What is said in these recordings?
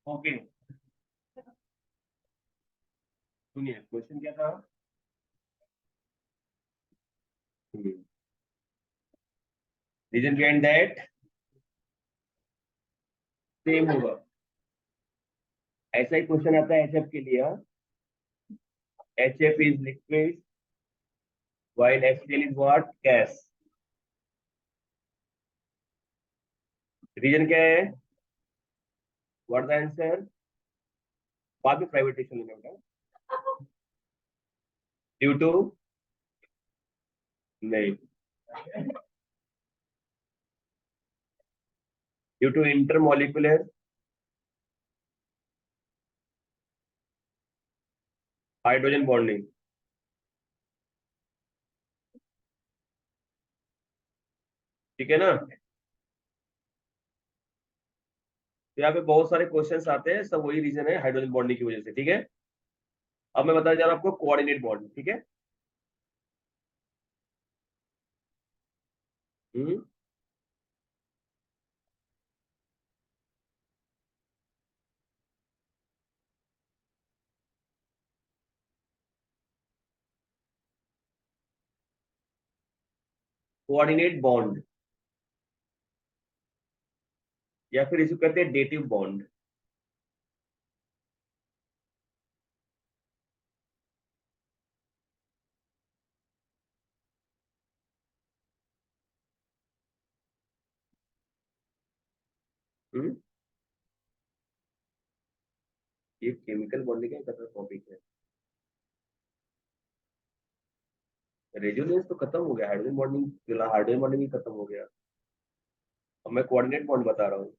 Okay, सुनिए question क्या था। रीजन बिहाइंड दैट सेम होगा। ऐसा ही क्वेश्चन आता है एचएफ के लिए। HF इज लिक्विड while HCl is what? gas। Reason क्या है? What the answer? बाद में प्राइवेटेशन लेना बेटा। ड्यू टू, नहीं, due to intermolecular hydrogen bonding. ठीक है ना? तो यहाँ पे बहुत सारे क्वेश्चंस आते हैं, सब वही रीजन है, हाइड्रोजन बॉन्डिंग की वजह से। ठीक है, अब मैं बताने जा रहा हूँ आपको कोऑर्डिनेट बॉन्ड। ठीक है। कोऑर्डिनेट बॉन्ड या फिर इसको कहते हैं डेटिव बॉन्ड। हम्म ये केमिकल बॉन्डिंग का टॉपिक है। रेजोनेंस तो खत्म हो गया, हाइड्रोजन बॉन्डिंग, हाइड्रोजन बॉन्डिंग ही खत्म हो गया। अब मैं कोऑर्डिनेट बॉन्ड बता रहा हूँ।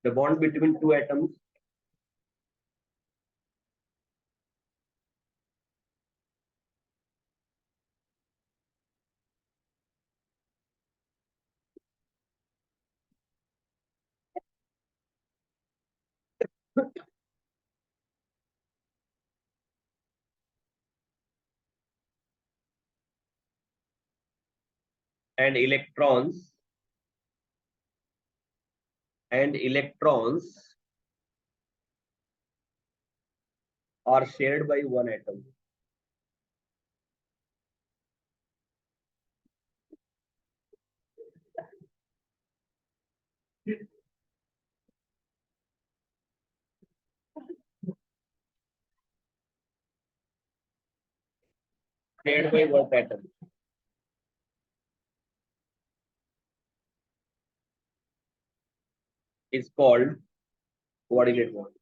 The bond between two atoms and electrons are shared by one atom। shared by one atom is called coordinate bond।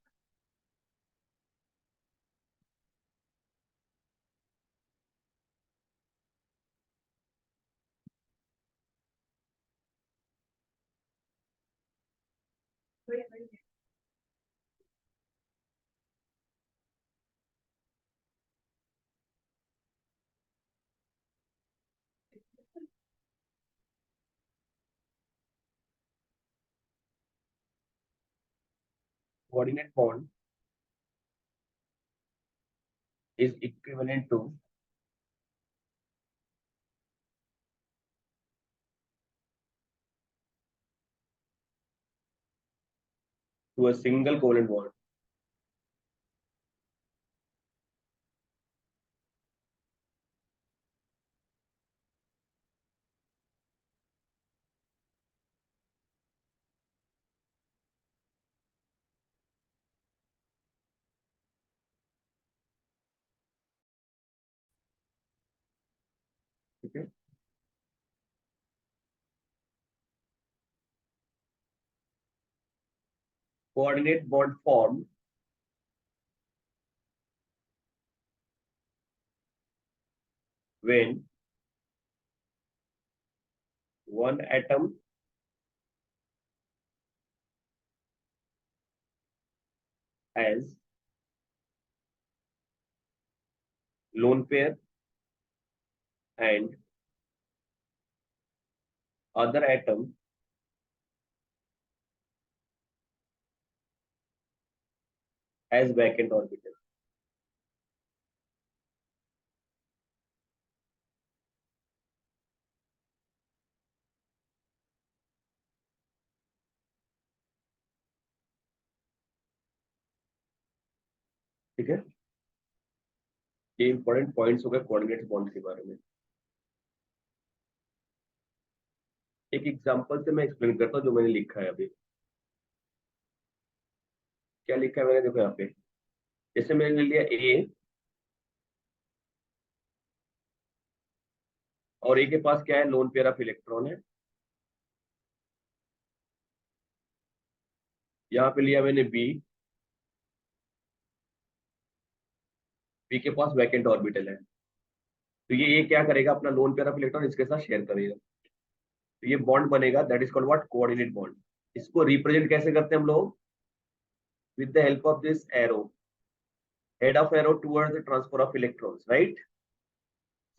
Coordinate bond is equivalent to a single covalent bond। ठीक है। Coordinate bond formed when one atom has lone pair and other atom has vacant orbital. ठीक है, ये important points हो गए coordinate bond के बारे में। एक एग्जांपल से मैं एक्सप्लेन करता हूँ जो मैंने लिखा है अभी। क्या लिखा है मैंने, देखो यहाँ पे, जैसे मैंने ले लिया ए, और ए के पास क्या है, लोन पेयर ऑफ इलेक्ट्रॉन है। यहाँ पे लिया मैंने बी, बी के पास वैकेंट ऑर्बिटल है। तो ये ए क्या करेगा, अपना लोन पेयर ऑफ इलेक्ट्रॉन इसके साथ शेयर करेगा, तो ये बॉन्ड बनेगा, that is called what, coordinate bond. इसको रिप्रेजेंट कैसे करते हैं हम लोग, with the help of this arrow, head of arrow towards the transfer of electrons, right.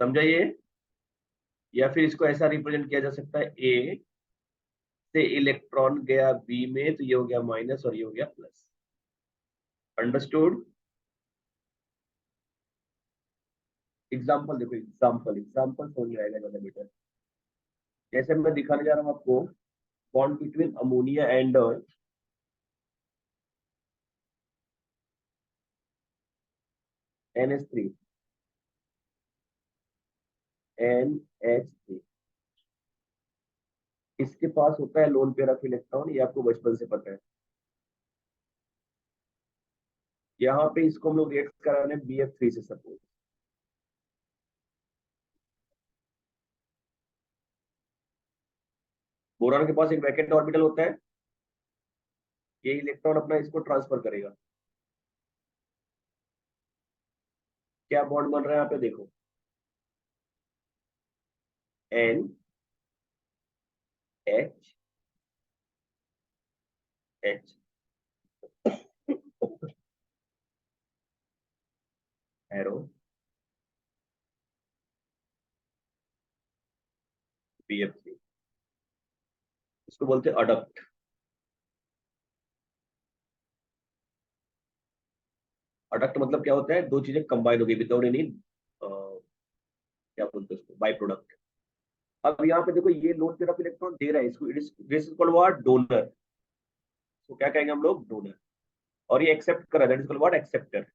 समझा ये। या फिर इसको ऐसा रिप्रेजेंट किया जा सकता है, ए से इलेक्ट्रॉन गया बी में, तो ये हो गया माइनस और ये हो गया प्लस। अंडरस्टूड। एग्जाम्पल देखो, एग्जाम्पल एग्जाम्पल समझ में आएगा ज्यादा बेटर। जैसे मैं दिखाने जा रहा हूँ आपको, bond between ammonia and NH3, NH3। इसके पास होता है लोन पेयर ऑफ इलेक्ट्रॉन, ये आपको बचपन से पता है। यहाँ पे इसको हम लोग रिएक्ट करा रहे हैं BF3 से, सपोज। बोरान के पास एक वैकेंट ऑर्बिटल होता है, ये इलेक्ट्रॉन अपना इसको ट्रांसफर करेगा। क्या बॉन्ड बन रहा है यहाँ पे, देखो, NH, H, एरो, BF3। इसको बोलते हैं अडक्ट। अडक्ट मतलब क्या होता है, दो चीजें कंबाइन हो गई विदाउट एनी, क्या बोलते हैं उसको, बाई प्रोडक्ट। अब यहाँ पे देखो, ये लोन पेयर ऑफ इलेक्ट्रॉन दे रहा है इसको, this is called what, donor. तो क्या कहेंगे हम लोग, डोनर। और ये एक्सेप्ट कर रहा है, that is called what, acceptor.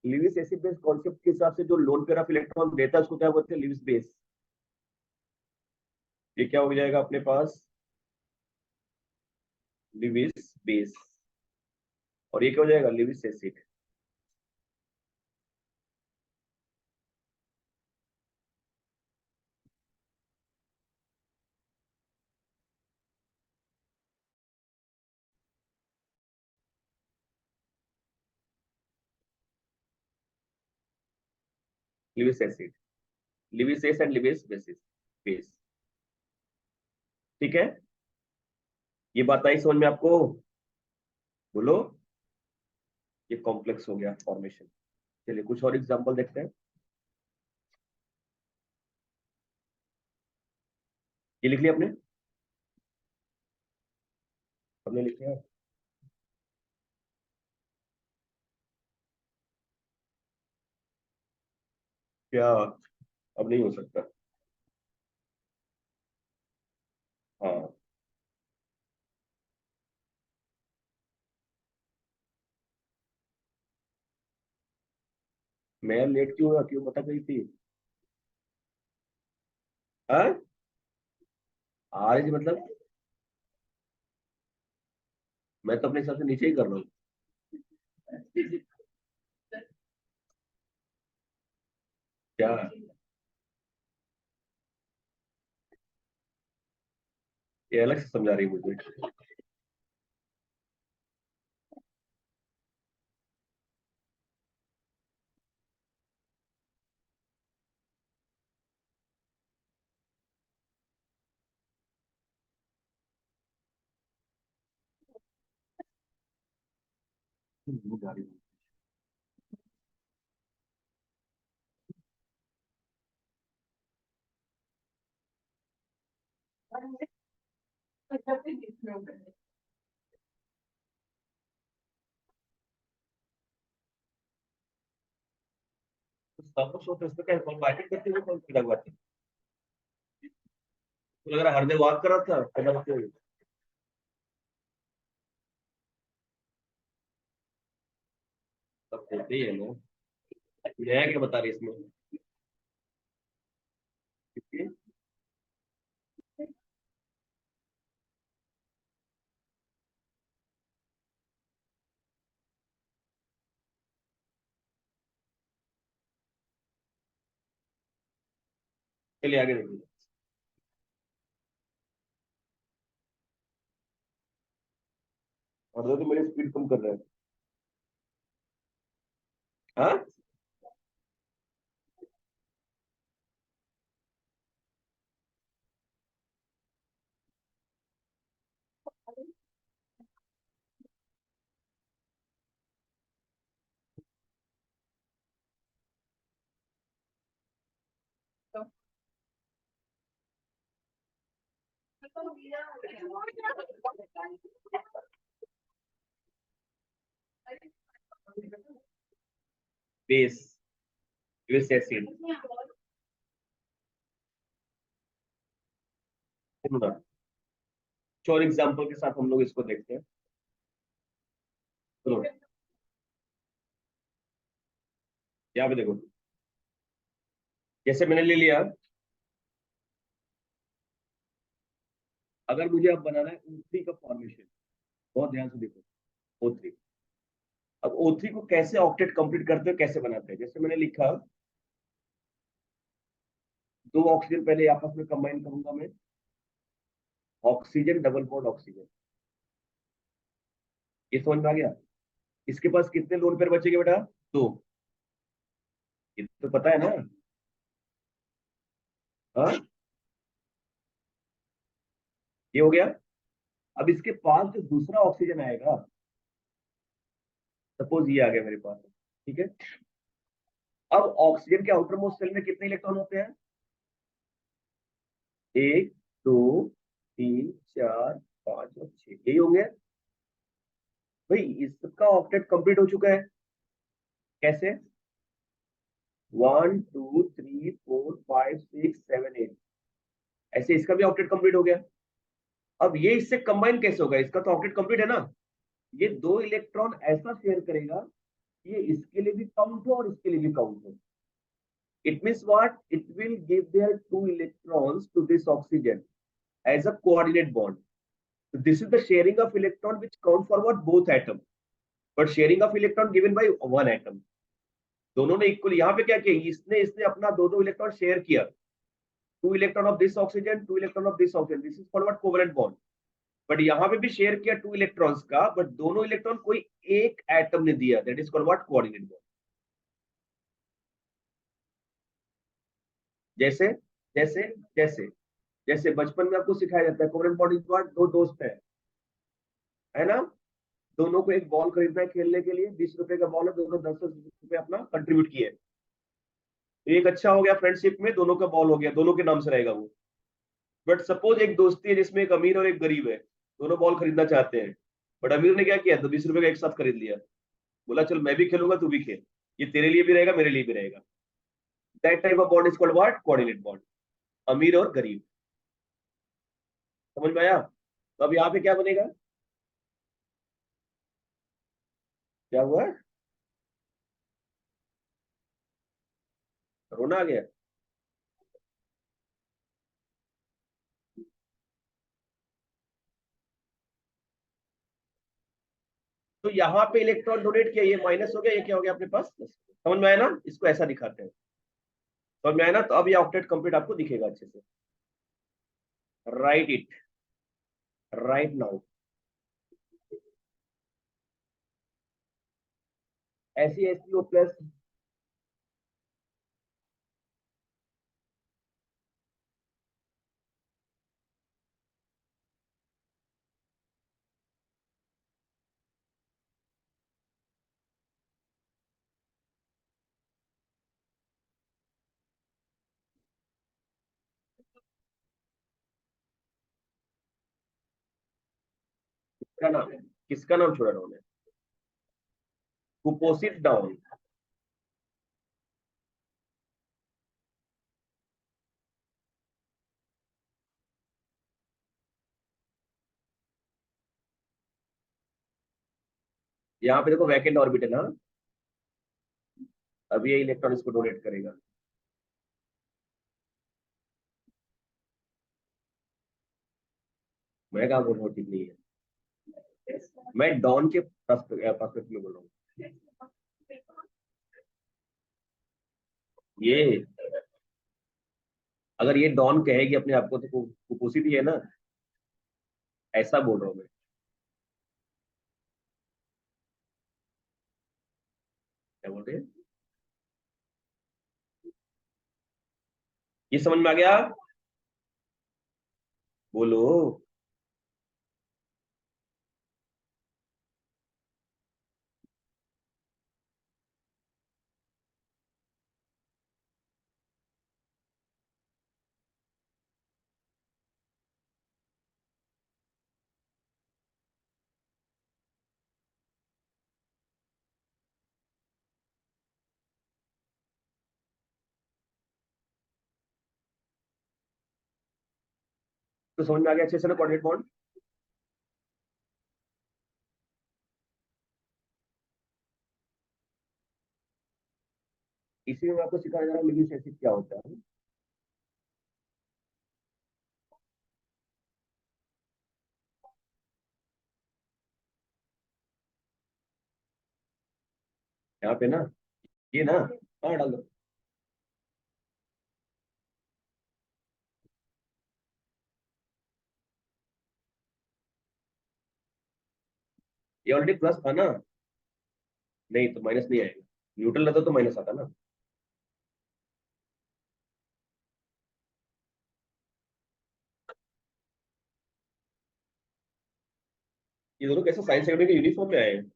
Lewis acid base concept के हिसाब से जो लोन पेयर ऑफ इलेक्ट्रॉन देता है उसको क्या बोलते हैं, लिविस बेस। ये क्या हो जाएगा अपने पास, लिविस बेस। और ये क्या हो जाएगा, Lewis acid. Lewis acid, Lewis S and Lewis basis, base. ठीक है, ये बात आई समझ में आपको, बोलो। ये कॉम्प्लेक्स हो गया फॉर्मेशन। चलिए कुछ और एग्जांपल देखते हैं। ये लिख लिया आपने, हमने लिख लिया। क्या, अब नहीं हो सकता। हाँ, मैं लेट क्यों हुआ, क्यों बता गई थी। हाँ, आ रही थी मतलब, मैं तो अपने हिसाब से नीचे ही कर रहा हूँ। क्या, ये अलग से समझा रही है मुझे। समझा रही हूँ। सब कुछ होता है इसमें, क्या कौन बाइटिंग करती है, कौन सी लगवाती है? तो लग रहा है हर दिन वॉक कर रहा था पहले से। सब होते ही है ना। नया क्या बता रही है इसमें? इसकी चलिए आगे देखिए। और तो मेरी स्पीड कम कर रहा है। हाँ। Base, base acid. और एग्जांपल के साथ हम लोग इसको देखते हैं। सुनो, यहाँ पे देखो, जैसे मैंने ले लिया, अगर मुझे अब बनाना है O3 का फॉर्मेशन, बहुत ध्यान से देखो, O3। अब O3 को कैसे ऑक्टेट कंप्लीट करते हो, कैसे बनाते हैं, जैसे मैंने लिखा, दो ऑक्सीजन पहले आपस में कंबाइन करूंगा मैं, ऑक्सीजन डबल बॉन्ड ऑक्सीजन। ये समझ में आ गया? इसके पास कितने लोन पेयर बचेंगे बेटा? दो। ये तो पता है ना? हाँ, ये हो गया। अब इसके पास जो दूसरा ऑक्सीजन आएगा, सपोज ये आ गया मेरे पास, ठीक है। अब ऑक्सीजन के आउटर मोस्ट सेल में कितने इलेक्ट्रॉन होते हैं? एक, दो, तीन, चार, पांच और छह, यही होंगे। भाई इसका ऑक्टेट कंप्लीट हो चुका है। कैसे? 1 2 3 4 5 6 7 8, ऐसे इसका भी ऑक्टेट कंप्लीट हो गया। अब ये इससे कंबाइन कैसे होगा? इसका तो ऑक्टेट कंप्लीट है ना। ये दो इलेक्ट्रॉन ऐसा शेयर करेगा, ये इसके लिए भी काउंट हो और इसके लिए भी काउंट हो। It means what? It will give their two electrons to this oxygen as a coordinate bond. So this is the sharing of electron which count for what? Both atom. But sharing of electron given by one atom. दोनों ने equal, यहाँ पे क्या किया, इसने इसने अपना दो दो इलेक्ट्रॉन शेयर किया, two electron of this oxygen, two electron of this oxygen, this is called what? Covalent bond. But यहाँ पे भी शेयर किया टू इलेक्ट्रॉन्स का, बट दोनों इलेक्ट्रॉन कोई एक एटम ने दिया, that is called what? Coordinate bond. जैसे जैसे जैसे जैसे बचपन में आपको सिखाया जाता है, कोवेलेंट बॉन्ड इज व्हाट? दो दोस्त है ना, दोनों को एक बॉल खरीदना है खेलने के लिए, 20 रुपए का बॉल है, दोनों 10 10 रुपए अपना कंट्रीब्यूट किए, तो एक अच्छा हो गया, फ्रेंडशिप में दोनों का बॉल हो गया, दोनों के नाम से रहेगा वो। बट सपोज एक दोस्ती है जिसमें एक अमीर और एक गरीब है, दोनों बॉल खरीदना चाहते हैं, बट अमीर ने क्या किया, तो 20 रुपए का एक साथ खरीद लिया, बोला चल मैं भी खेलूंगा तू भी खेल, ये तेरे लिए भी रहेगा मेरे लिए भी रहेगा। That type of bond is called what? Coordinate bond. अमीर और गरीब। समझ में आया? तो अब यहाँ पे क्या बनेगा? क्या हुआ? रोना आ गया? तो यहाँ पे इलेक्ट्रॉन डोनेट किया, ये माइनस हो गया, ये क्या हो गया अपने पास? समझ में आया ना? इसको ऐसा दिखाते हैं। समझ में आया ना? तो अब ये ऑक्टेट कंप्लीट आपको दिखेगा अच्छे से। Right it, right now. ऐसी एसपीओ प्लस। क्या नाम है, किसका नाम छोड़ा उन्होंने? कुपोसित डाउन। यहाँ पे देखो वैकेंट ऑर्बिटल, हाँ, अभी ये इलेक्ट्रॉन इसको डोनेट करेगा। मैं कहा बोल रहा हूँ ठीक नहीं है, मैं डॉन के पर्सपेक्टिव में बोल रहा हूँ। ये अगर ये डॉन कहेगी अपने आप को तो कुपोषित ही है ना, ऐसा बोल रहा हूँ मैं। क्या बोल रहे हैं? ये समझ में आ गया? बोलो। तो समझ में आ गया अच्छे से ना कोऑर्डिनेट बॉन्ड? इसी में मैं आपको सिखाया जा रहा हूँ लिविंग एसिड क्या होता है। यहाँ पे ना, ये ना, हाँ डाल दो। ये ऑलरेडी प्लस था ना, नहीं तो माइनस नहीं आएगा, न्यूट्रल रहता तो माइनस आता ना। ये दोनों कैसे साइंस एकेडमी के यूनिफॉर्म में आए हैं?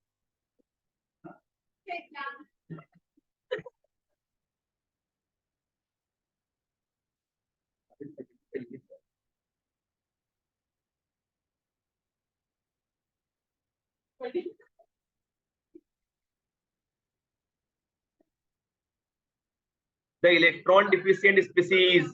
The electron deficient species.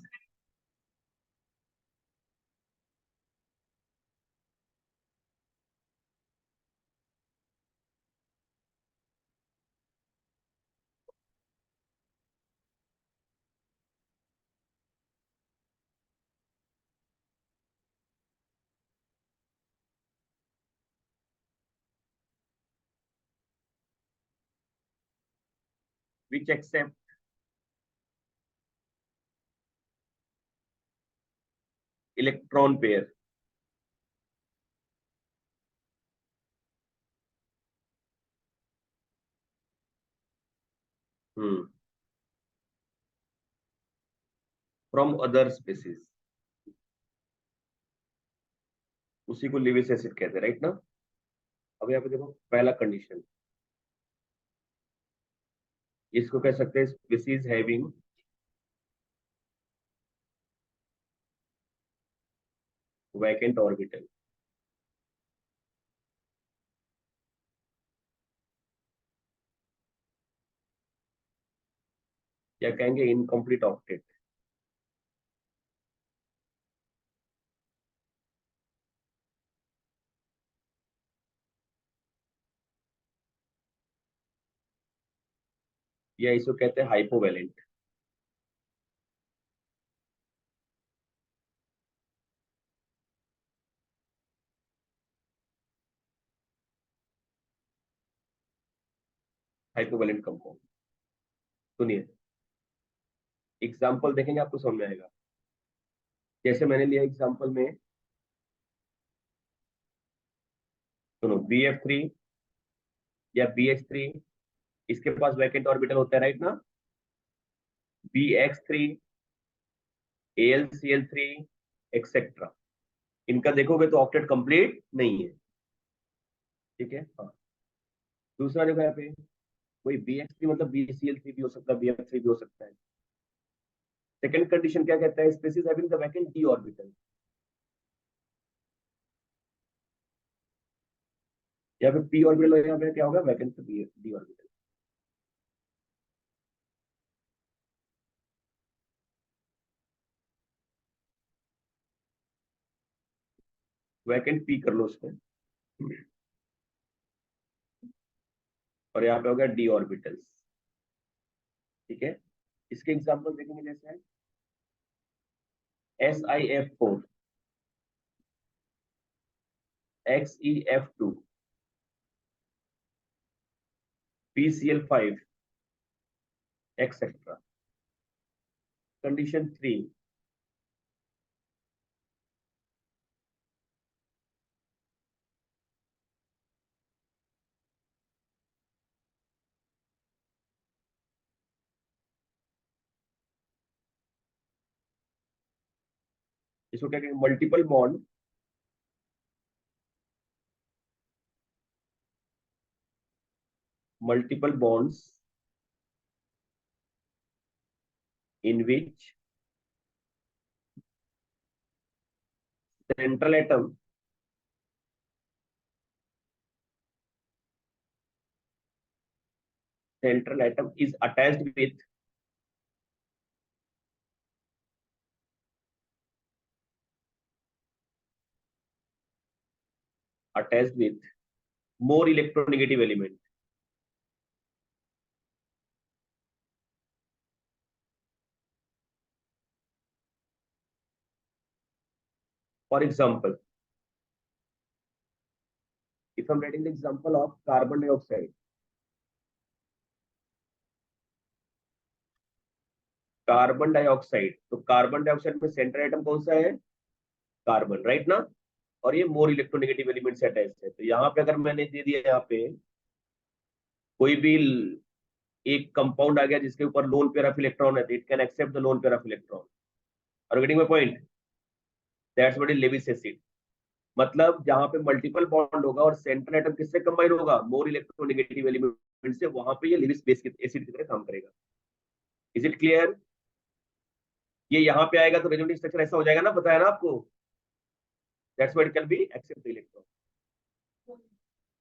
Which accept electron pair. From other species, उसी को लिविस एसिड कहते हैं, राइट ना? अब यहाँ पे देखो पहला कंडीशन, इसको कह सकते हैं स्पीसीज हैविंग वैकेंट ऑर्बिटल। या कहेंगे इनकम्प्लीट ऑक्टेट। या इसको कहते हैं हाइपोवैलेंट। हाइपोवैलेंट कंपाउंड। सुनिए, एग्जाम्पल देखेंगे आपको समझ में आएगा। जैसे मैंने लिया एग्जाम्पल में, सुनो, BF3 या BH3, इसके पास वैकेंट ऑर्बिटल होता है, राइट ना? BX3, AlCl3, एक्सेट्रा, इनका देखोगे तो ऑक्टेट कंप्लीट नहीं है। ठीक है, हाँ। दूसरा देखो यहाँ पे, कोई BH3 मतलब BCl3 भी हो सकता है, BF3 भी हो सकता है। सेकंड कंडीशन क्या कहता है? Species having the vacant d orbital. यहाँ पे पी ऑर्बिटल और यहाँ पे क्या होगा, vacant D orbital. Vacant P कर लो उसको, और यहाँ पे हो गया डी ऑर्बिटल्स। ठीक है, इसके एग्जाम्पल देखेंगे, जैसे है SiF4, XeF2, PCl5, etcetera. Condition 3, इसको क्या कहेंगे, multiple bond, multiple bonds in which central atom is attached with more electronegative element. For example, if I'm writing the example of carbon dioxide, तो कार्बन डाइऑक्साइड में central atom कौन सा है, carbon, right ना, और ये मोर इलेक्ट्रोनेगेटिव एलिमेंट से attach है। तो यहाँ पे अगर मैंने दे दिया, यहाँ पे कोई भी एक कंपाउंड आ गया जिसके ऊपर लोन पेयर ऑफ इलेक्ट्रॉन है, तो it can accept the lone pair of electron. और getting my point, that's what is Lewis acid. मतलब जहां पे मल्टीपल बॉन्ड होगा और सेंट्रल एटम किससे कंबाइन होगा, मोर इलेक्ट्रोनेगेटिव एलिमेंट से, वहां पे ये लेविस बेस एसिड की तरह काम करेगा। Is it clear? ये यहाँ पे आएगा तो रेजोनेटिव स्ट्रक्चर ऐसा हो जाएगा ना, बताया ना आपको, that's why it can be accept the electron.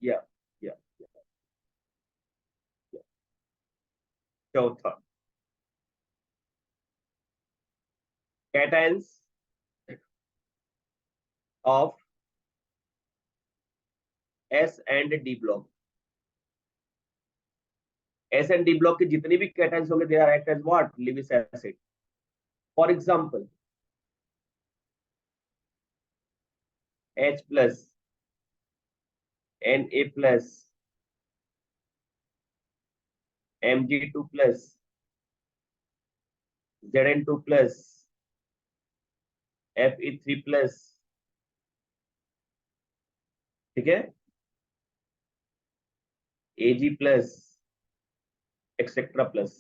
या या चौथा, cations of S and D block. S and D block के जितने भी कैटायंस होंगे, they are act as what, Lewis acid. For example, H plus, Na plus, Mg2 plus, Zn2 plus, Fe3 plus. ठीक है, Ag plus, etcetera plus.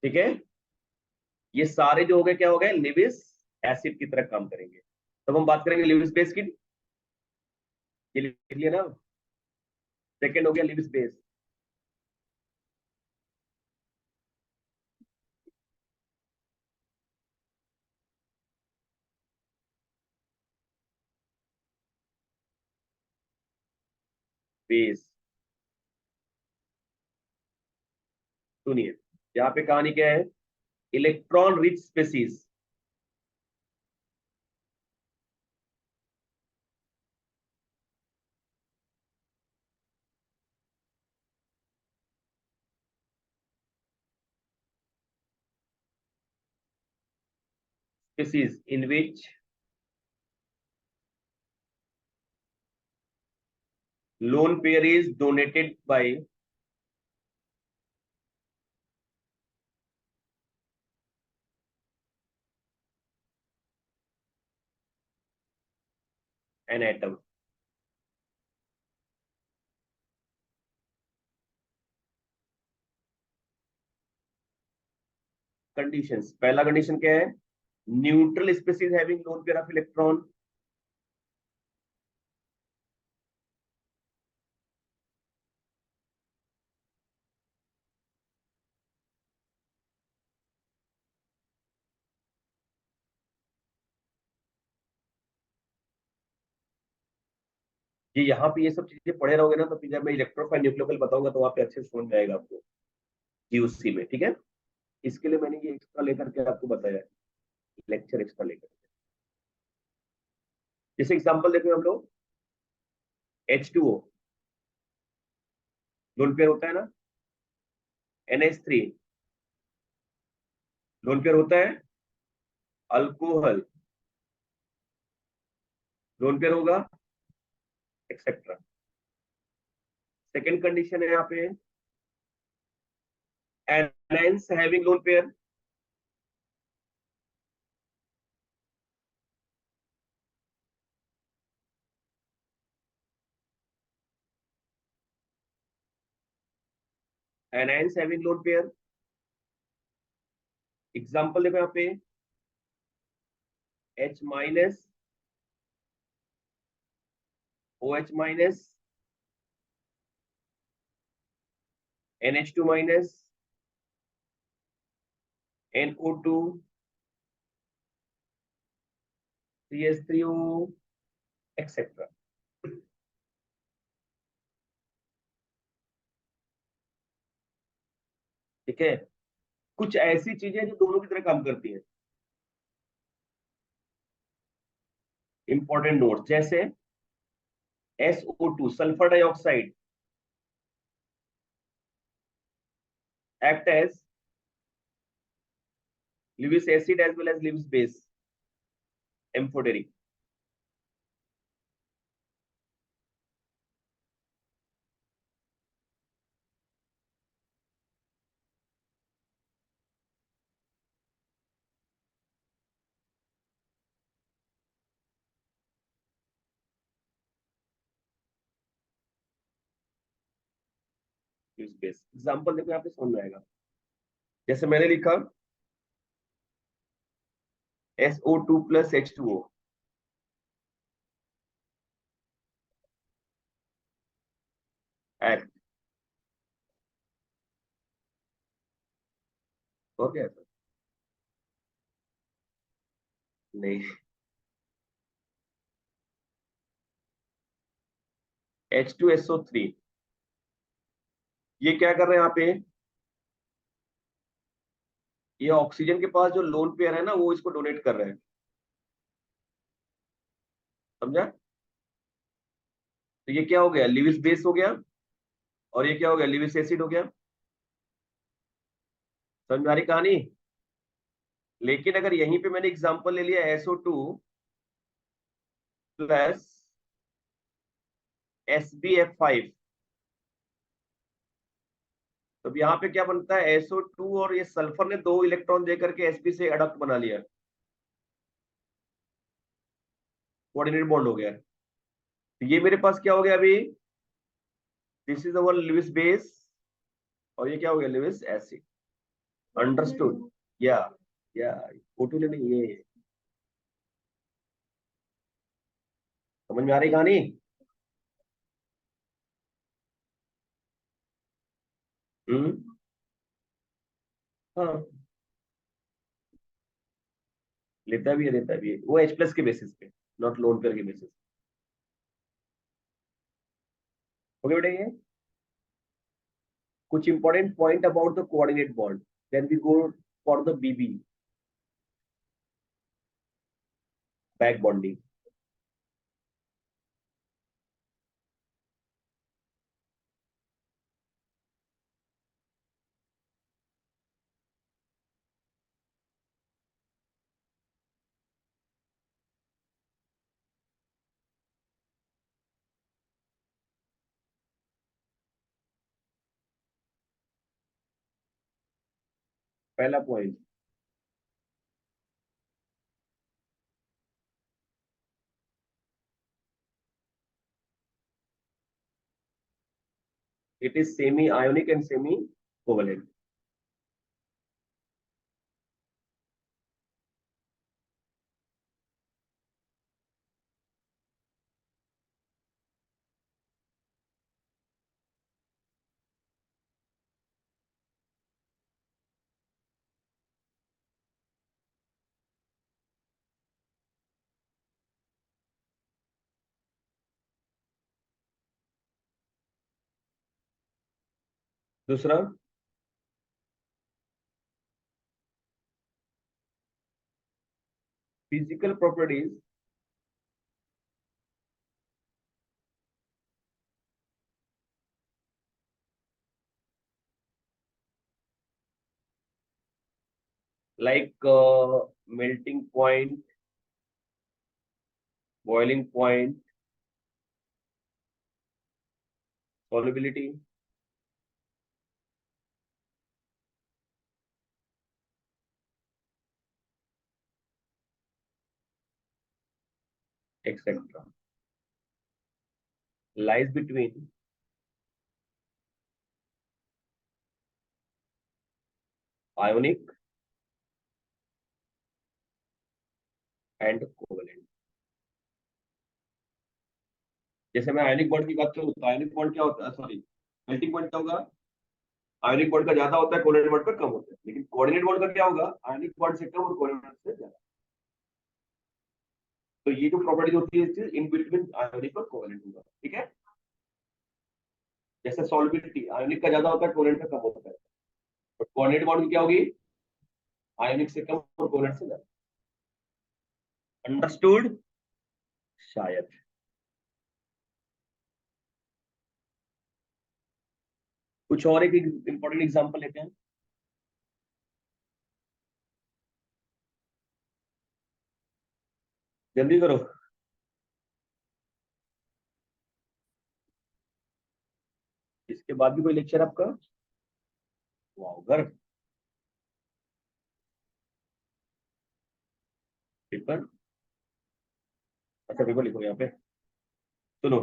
ठीक है, ये सारे जो हो गए, क्या हो गए, लिविस एसिड की तरह काम करेंगे। तब हम बात करेंगे लिविस बेस की, ये लिख लिया ना, सेकेंड हो गया लिविस बेस। बेस, सुनिए, यहाँ पे कहानी क्या है, electron rich species, species in which lone pair is donated by an atom। Conditions, पहला कंडीशन क्या है, neutral species having loan pair of electron. ये यहाँ पे ये सब चीजें पढ़े रहोगे ना, तो फिर जब मैं इलेक्ट्रोफाइल न्यूक्लियोफाइल बताऊंगा तो वहाँ पे अच्छे से समझ में आएगा आपको जीओसी में, ठीक है। इसके लिए मैंने ये एक्स्ट्रा लेकर के आपको बताया, लेक्चर एक्स्ट्रा लेकर। जैसे एग्जाम्पल देखो हम लोग, H2O लोन पेयर होता है ना, NH3 लोन पेयर होता है, अल्कोहल लोन पेयर होगा, एक्सेट्रा। सेकेंड कंडीशन है यहाँ पे, anions having lone pair, anions having lone pair. Example देखो यहाँ पे, H minus, OH minus, NH2 minus, NO2, CH3O, etcetera. ठीक है, कुछ ऐसी चीजें जो दोनों की तरह काम करती हैं। इंपॉर्टेंट नोट, जैसे SO2 sulphur dioxide act as Lewis acid as well as Lewis base, amphoteric. Lewis base example देखो यहाँ पे समझ में आएगा। जैसे मैंने लिखा SO2 प्लस H2O, एक्ट हो गया तो नहीं, H2SO3 ये क्या कर रहे हैं यहाँ पे, ये ऑक्सीजन के पास जो लोन पेयर है ना वो इसको डोनेट कर रहे हैं, समझा। तो ये क्या हो गया, लिविस बेस हो गया, और ये क्या हो गया, लिविस एसिड हो गया। समझ में आ रही कहानी। लेकिन अगर यहीं पे मैंने एग्जांपल ले लिया SO2 प्लस SbF5, तो अब यहाँ पे क्या बनता है, SO2 और ये सल्फर ने 2 इलेक्ट्रॉन देकर के Sp से अडक्ट बना लिया, कोऑर्डिनेट बॉन्ड हो गया। तो ये मेरे पास क्या हो गया अभी, this is our Lewis base, और ये क्या हो गया, लिविस एसिड। अंडरस्टूड, या या फोटो ले नहीं ये, समझ में आ रही कहानी। हम्म, हाँ, लेता भी है देता भी है, वो H प्लस के बेसिस पे, नॉट लोन पेयर के बेसिस। ओके बेटा, ये कुछ important point about the coordinate bond, then we go for the BB, back bonding. पहला point, it is semi ionic and semi covalent. दूसरा physical properties like melting point, boiling point, solubility, etcetera lies between ionic and covalent. जैसे मैं ionic bond की बात करूं तो ionic bond क्या होता है, सॉरी मेल्टिंग पॉइंट क्या होगा, आयनिक बॉन्ड का ज्यादा होता है, कोऑर्डिनेट बॉन्ड का कम होता है। लेकिन कोऑर्डिनेट बॉन्ड का क्या होगा, आयनिक बॉन्ड से कम और कोऑर्डिनेट बॉन्ड से ज्यादा। तो ये जो प्रॉपर्टी होती है इन बिटवीन आयनिक और कोवेलेंट होगा, ठीक है। जैसे सॉल्युबिलिटी आयनिक का ज्यादा होता है, कोवेलेंट का कम होता है। और कोऑर्डिनेट बॉन्ड की क्या होगी, आयनिक से कम और कोवेलेंट से ज्यादा। अंडरस्टूड शायद। कुछ और एक इंपॉर्टेंट एग्जांपल लेते हैं। जल्दी करो। इसके बाद भी कोई लेक्चर आपका? वाओ, गर्व। पेपर? अच्छा पेपर लिखो यहाँ पे। सुनो,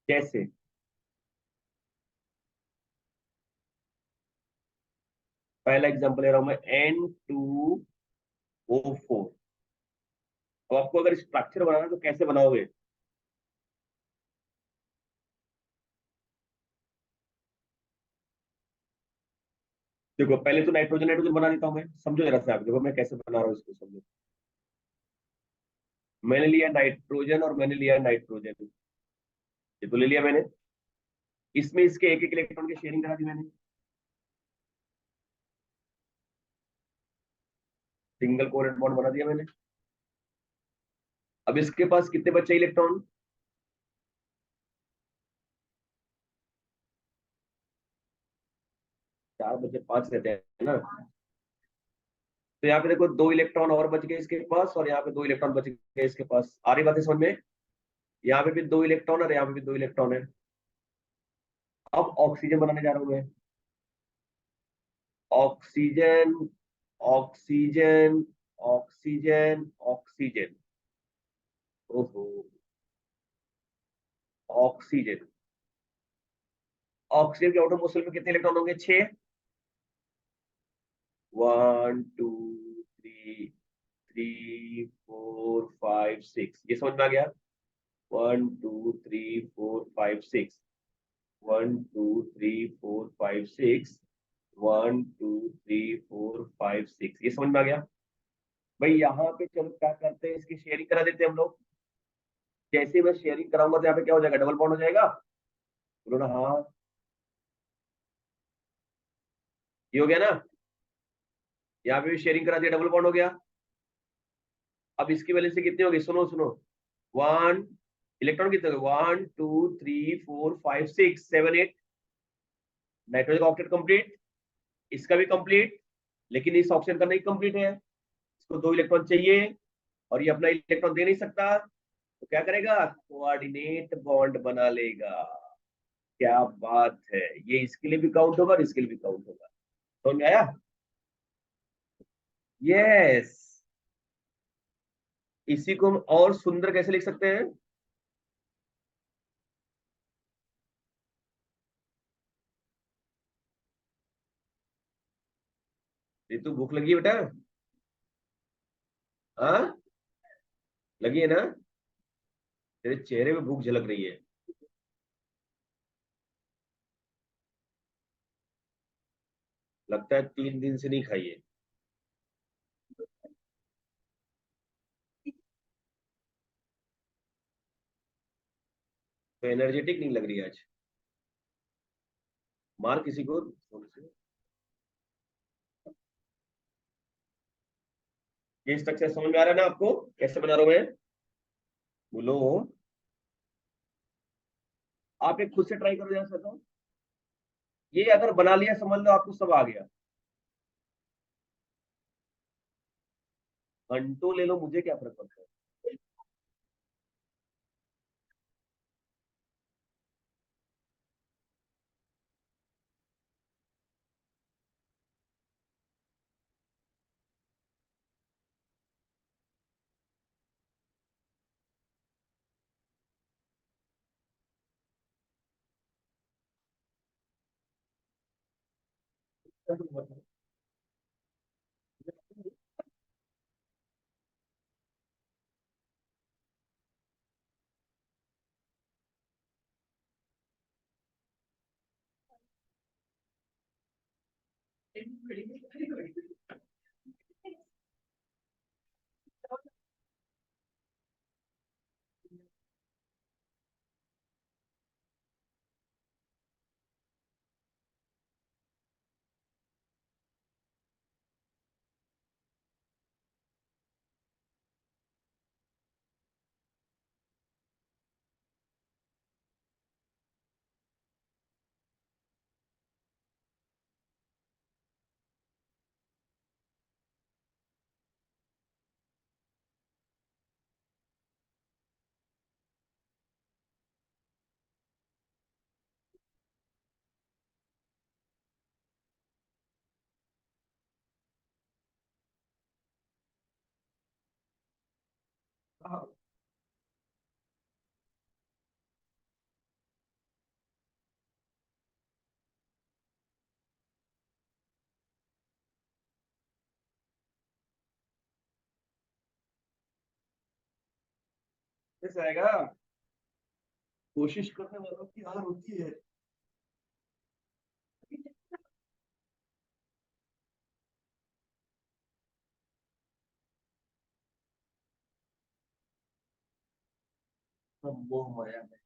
कैसे। पहला एग्जांपल ले रहा हूं मैं, N2O4। तो आपको अगर स्ट्रक्चर बनाना है तो कैसे बनाओगे? देखो पहले तो नाइट्रोजन नाइट्रोजन बना देता हूं मैं, समझो जरा से आप, देखो मैं कैसे बना रहा हूँ इसको, समझो। मैंने लिया नाइट्रोजन और मैंने लिया नाइट्रोजन, ये तो ले लिया मैंने। इसमें इसके एक एक इलेक्ट्रॉन की शेयरिंग करा दी मैंने, सिंगल कोवेलेंट बॉन्ड बना दिया मैंने। अब इसके पास कितने बचे इलेक्ट्रॉन? 4 बचे, 5 रहते हैं ना। तो यहाँ पे देखो 2 इलेक्ट्रॉन और बच गए इसके पास, और यहाँ पे 2 इलेक्ट्रॉन बच गए इसके पास। आ रही बात है समझ में? यहाँ पे भी 2 इलेक्ट्रॉन और यहाँ पे भी 2 इलेक्ट्रॉन है। अब ऑक्सीजन बनाने जा रहा हूँ मैं। Oxygen, oxygen, oxygen, oxygen. ओहो, ऑक्सीजन। ऑक्सीजन के आउटर मोस्ट शेल में कितने इलेक्ट्रॉन होंगे? 6। 1 2 3, 3 4 5 6, ये समझ में आ गया? 1 2 3 4 5 6, 1 2 3 4 5 6, 1 2 3 4 5 6, ये समझ में आ गया? भाई यहाँ पे चलो क्या करते हैं, इसकी शेयरिंग करा देते हैं हम लोग। जैसे मैं शेयरिंग कराऊंगा तो यहाँ पे क्या हो जाएगा, डबल बॉन्ड हो जाएगा। बोलो ना हाँ। ये हो गया ना, यहाँ पे भी शेयरिंग करा दिया, डबल बॉन्ड हो गया। अब इसकी वजह से कितनी होगी, सुनो सुनो। 1, इलेक्ट्रॉन कितने हो गए, 1 2 3 4 5 6 7 8। नाइट्रोजन का ऑक्टेट कंप्लीट, इसका भी कंप्लीट। लेकिन इस ऑक्सीजन का नहीं कंप्लीट है, इसको 2 इलेक्ट्रॉन चाहिए, और ये अपना इलेक्ट्रॉन दे नहीं सकता। तो क्या करेगा, कोऑर्डिनेट बॉन्ड बना लेगा। क्या बात है, ये इसके लिए भी काउंट होगा और इसके लिए भी काउंट होगा। समझ में आया? यस। इसी को हम और सुंदर कैसे लिख सकते हैं? ये तो भूख लगी है बेटा। हाँ, लगी है ना? तेरे चेहरे पे भूख झलक रही है। लगता है 3 दिन से नहीं खाई है। तो एनर्जेटिक नहीं लग रही है आज। मार किसी को थोड़ी सी। ये स्ट्रक्चर समझ में आ रहा है ना आपको, कैसे बना रहा हूं मैं? बोलो। आप एक खुद से ट्राई करो जरा सा। ये अगर बना लिया समझ लो आपको सब आ गया। घंटों ले लो, मुझे क्या फर्क पड़ता है। हाँ, कैसे आएगा? कोशिश करने वालों की हार होती है। सब मोह माया है।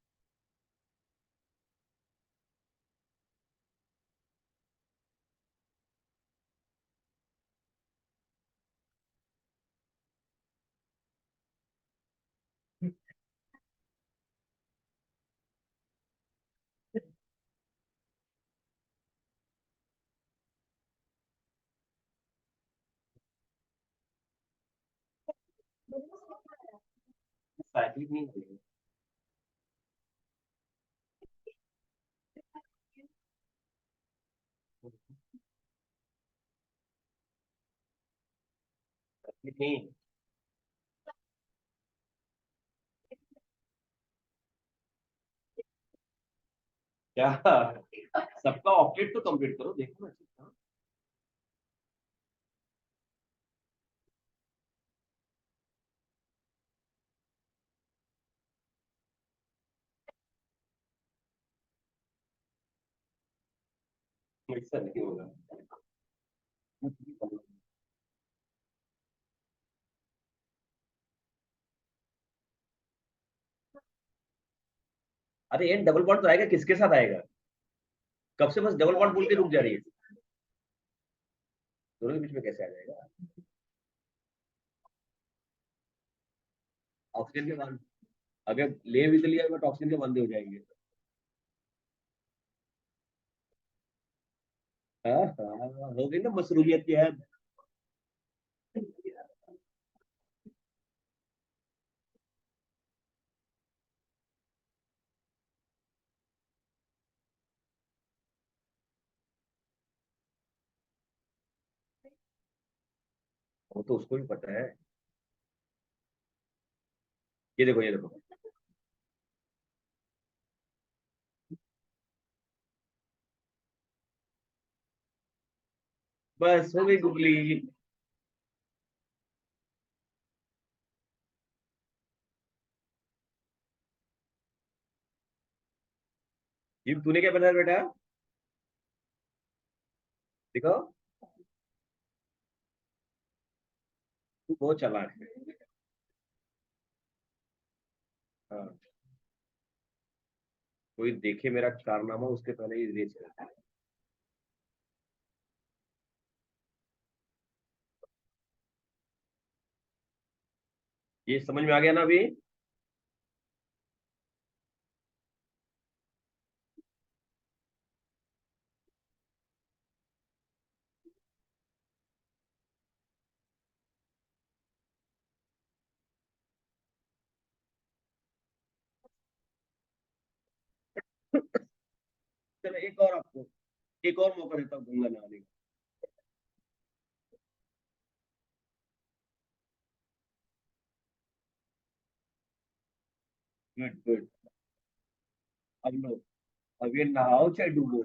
साइकिल नहीं है। साइकिल नहीं। क्या? सबका ऑक्टेट तो कंप्लीट करो, देखो ना। ऐसा नहीं होगा। अरे एन डबल बॉन्ड तो आएगा, किसके साथ आएगा? कब से बस डबल बॉन्ड बोल के रुक जा रही है? दोनों के बीच में कैसे आ जाएगा? ऑक्सीजन के बंद। अगर ले भी तो लिया बट ऑक्सीजन के बंद हो जाएंगे। हाँ हाँ, हो गई ना मशरूमियत की है। वो तो उसको भी पता है। ये देखो, ये देखो। बस हो गई गुगली। ये तूने क्या बनाया बेटा? देखो, तू बहुत चालाक है। हाँ, कोई देखे मेरा कारनामा उसके पहले ही रेज कर। ये समझ में आ गया ना अभी? चलो एक और आपको, एक और मौका देता हूँ गंगा नहाने का। Good good. अब लो, अब ये नहाओ चाहे डूबो।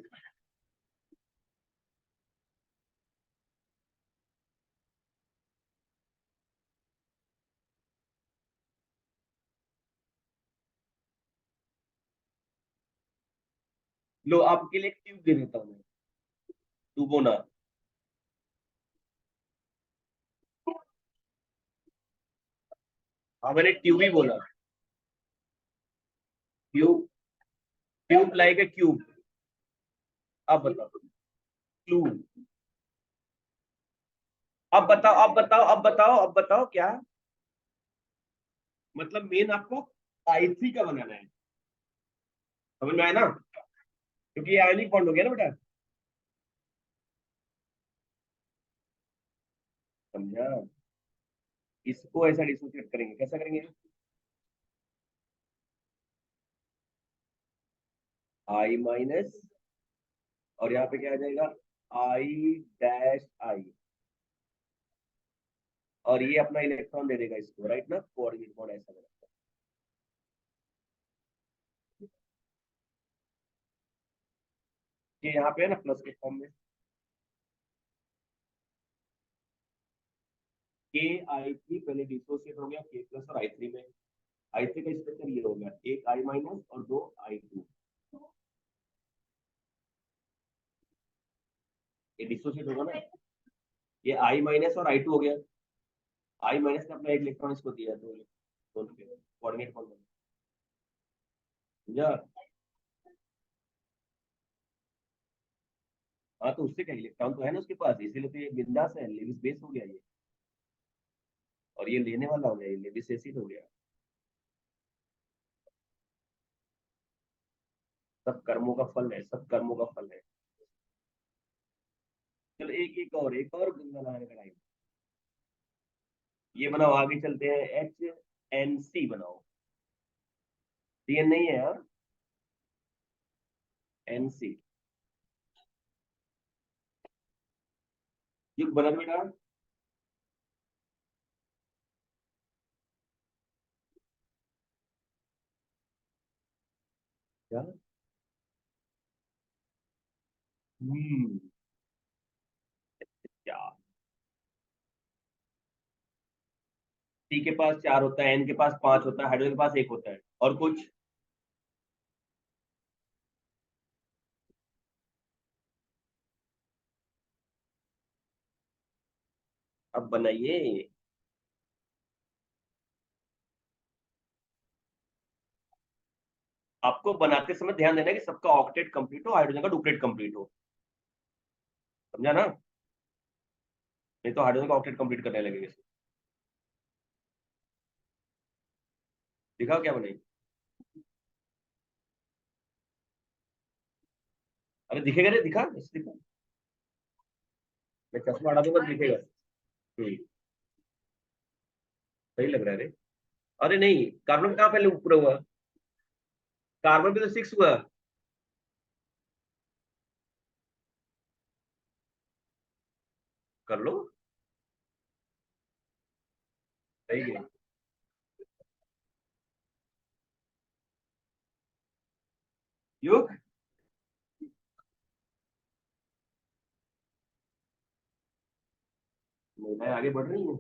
लो, आपके लिए एक ट्यूब दे देता हूँ मैं, डूबो ना। हाँ, मैंने ट्यूब ही बोला। Tube, tube like a cube. आप बताओ। क्लू। अब बताओ, अब बताओ, अब बताओ, अब बताओ क्या? मतलब मेन आपको I3 का बनाना है। समझ में आया ना? क्योंकि ये आयनिक बॉन्ड हो गया ना बेटा। समझा? इसको ऐसा डिसोसिएट करेंगे, कैसा करेंगे? I माइनस, और यहाँ पे क्या आ जाएगा? I-I। और ये अपना इलेक्ट्रॉन दे देगा इसको, राइट ना? कोऑर्डिनेट बॉन्ड ऐसा बना। ये यहाँ पे है ना प्लस के फॉर्म में। K I3 पहले डिसोसिएट हो गया K प्लस और I3 में। I3 का स्ट्रक्चर ये हो गया, एक I माइनस और दो I2। ये डिसोसिएट होगा ना, ये I माइनस और I2 हो गया। I माइनस ने अपना एक इलेक्ट्रॉन इसको दिया, तो दोनों के कोऑर्डिनेट फॉर्म में। समझा? हाँ, तो उससे क्या, इलेक्ट्रॉन तो है ना उसके पास, इसीलिए तो ये बिंदास है, लेविस बेस हो गया ये। और ये लेने वाला हो गया, ये लेविस एसिड हो गया। सब कर्मों का फल है, सब कर्मों का फल है। चलो एक और गंगा नहाने का टाइम। ये बनाओ, आगे चलते हैं। HNC बनाओ। CN नहीं है यार, NC। ये बना बेटा। क्या? हम्म। क्या? T के पास चार होता है, N के पास पांच होता है, हाइड्रोजन के पास एक होता है, और कुछ? अब बनाइए। आपको बनाते समय ध्यान देना है कि सबका ऑक्टेट कंप्लीट हो, हाइड्रोजन का डुप्लेट कंप्लीट हो। समझा ना? नहीं तो हाइड्रोजन का ऑक्टेट कंप्लीट करने लगेंगे। दिखाओ क्या बनाई। अरे दिखेगा रे, दिखा ऐसे दिखा। मैं चश्मा हटा दूंगा तो दिखेगा। सही लग रहा है रे। अरे नहीं, कार्बन कहाँ पहले ऊपर हुआ? कार्बन भी तो 6 हुआ। कर लो। सही है। युग, महिलाएं आगे बढ़ रही हैं।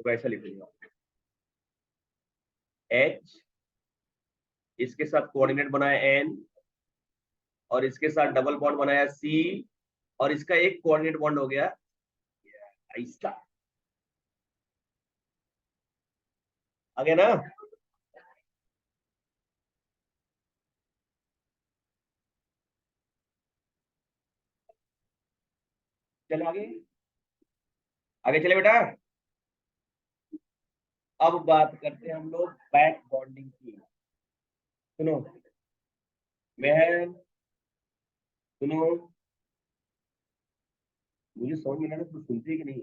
वैसा लिख लिया, H इसके साथ कोऑर्डिनेट बनाया N और इसके साथ डबल बॉन्ड बनाया C और इसका एक कोऑर्डिनेट बॉन्ड हो गया ऐसा, आ गया ना। चलो आगे, आगे चले बेटा। अब बात करते हैं हम लोग बैक बॉन्डिंग की। सुनो बहन, सुनो, मुझे समझ में नहीं आ रहा, तुम सुनते है कि नहीं?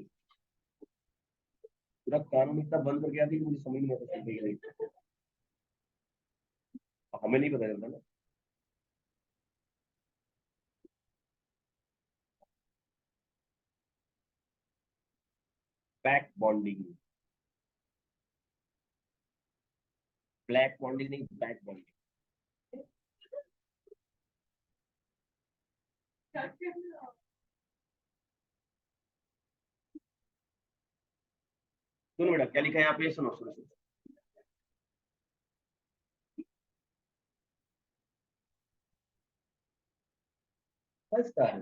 पूरा कानून इतना बंद करके आती कि मुझे समझ में नहीं आता सुनते कि नहीं। हमें नहीं पता चलता ना। बैक बॉन्डिंग, ब्लैक बॉन्डिंग नहीं, बैक बॉन्डिंग। सुनो बेटा क्या लिखा है यहाँ पे, सुनो सुनो सुनो। फर्स्ट है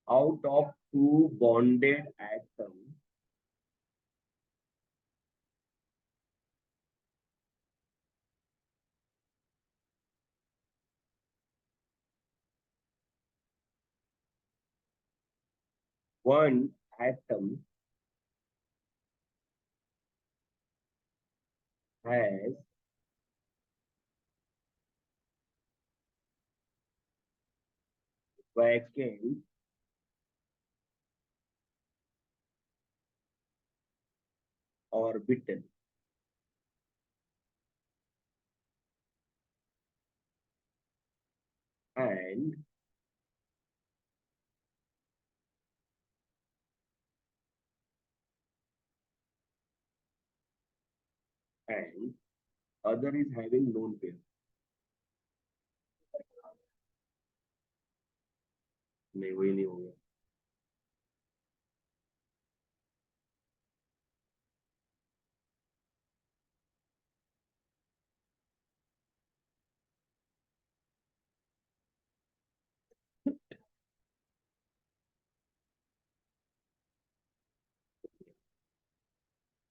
out of two bonded atoms, one atom has vacant orbital and and other is having lone pair। नहीं वही नहीं हो गया।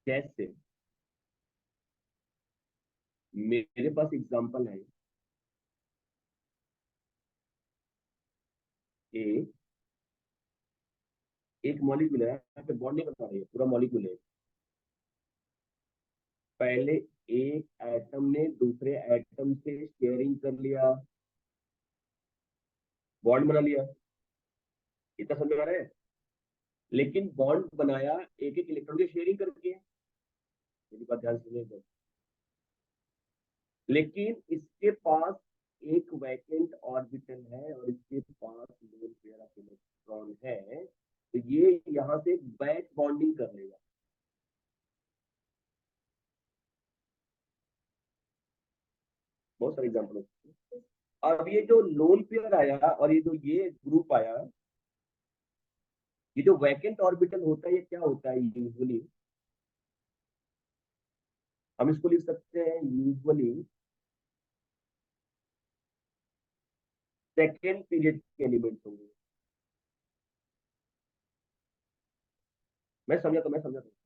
कैसे? मेरे पास एग्जांपल है, एक एक मॉलिक्यूल है, यहाँ पे बॉन्ड नहीं बता रही है, पूरा मॉलिक्यूल है। पहले एक एटम ने दूसरे एटम से शेयरिंग कर लिया, बॉन्ड बना लिया, इतना समझ में आ रहा है। लेकिन बॉन्ड बनाया एक एक इलेक्ट्रॉन की शेयरिंग करके, मेरी बात ध्यान से सुनिए। लेकिन इसके पास एक वैकेंट ऑर्बिटल है और इसके पास लोन पेयर ऑफ इलेक्ट्रॉन है, तो ये यहाँ से बैक बॉन्डिंग कर लेगा। बहुत सारे एग्जाम्पल। अब ये जो लोन पेयर आया और ये जो ये ग्रुप आया, ये जो वैकेंट ऑर्बिटल होता है ये क्या होता है यूजुअली? हम इसको लिख सकते हैं यूजुअली सेकेंड पीरियड के एलिमेंट्स होंगे। मैं समझा तो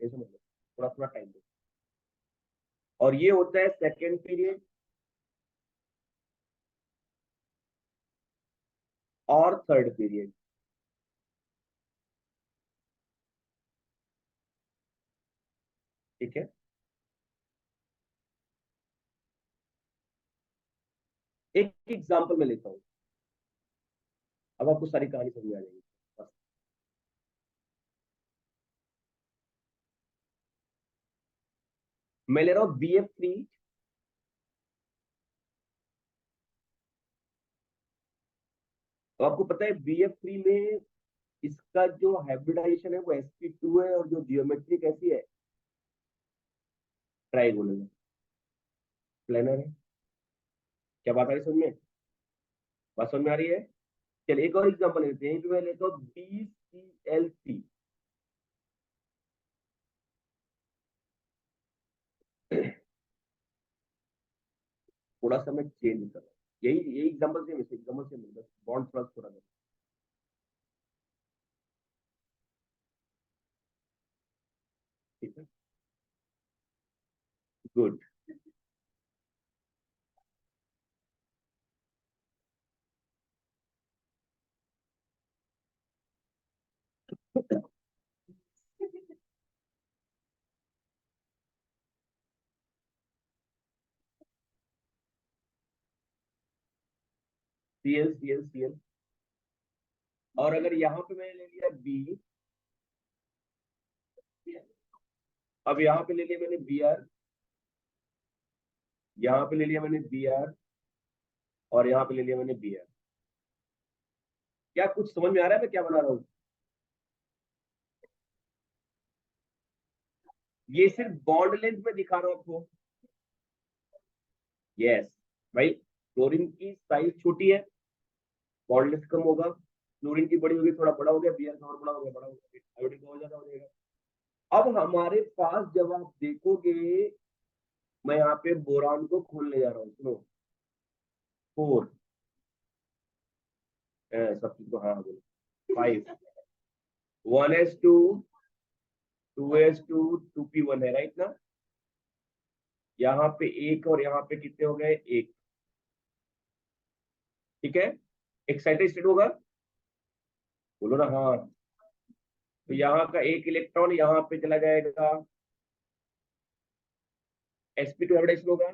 ऐसे मतलब थोड़ा थोड़ा टाइम दो। और ये होता है सेकेंड पीरियड और थर्ड पीरियड। ठीक है, एक एग्जाम्पल में लेता हूँ, अब आपको सारी कहानी समझ में आ जाएगी। बस मैं ले रहा हूँ BF3, तो आपको पता है BF3 में इसका जो हाइब्रिडाइजेशन है वो sp2 है, और जो जियोमेट्री कैसी है, ट्राइगोनल, प्लेनर है। क्या बात आ रही है समझ में? बात समझ में आ रही है? चलिए एक और एग्जांपल लेते हैं, मैं लेता हूँ BCl3। थोड़ा सा मैं चेंज कर रहा हूँ, यही यही एग्जांपल से, एग्जांपल से बस बॉन्ड थोड़ा थोड़ा ठीक है, गुड। Cl, और अगर यहाँ पे मैंने ले लिया B, अब यहाँ पे ले लिया मैंने Br, यहाँ पे ले लिया मैंने Br, और यहाँ पे ले लिया मैंने Br। क्या कुछ समझ में आ रहा है मैं क्या बना रहा हूँ? ये सिर्फ बॉन्ड लेंथ में दिखा रहा हूँ आपको। यस भाई, क्लोरीन की साइज छोटी है, बॉन्ड लेंथ कम होगा। क्लोरीन की बड़ी होगी, थोड़ा बड़ा हो गया, Br का और बड़ा हो गया, बड़ा हो गया, आयोडीन का और ज्यादा हो जाएगा। अब हमारे पास जब आप देखोगे, मैं यहाँ पे बोरान को खोलने जा रहा हूँ, सुनो। 4 सब चीज को, हाँ हाँ, बोलो। 5, 1s2, 2s2, 2p1 है, राइट ना? यहाँ पे एक, और यहाँ पे कितने हो गए, एक। ठीक है, एक्साइटेड स्टेट होगा, बोलो ना हाँ। तो यहाँ का एक इलेक्ट्रॉन यहाँ पे चला जाएगा, sp2 हाइब्रिडाइजेशन होगा।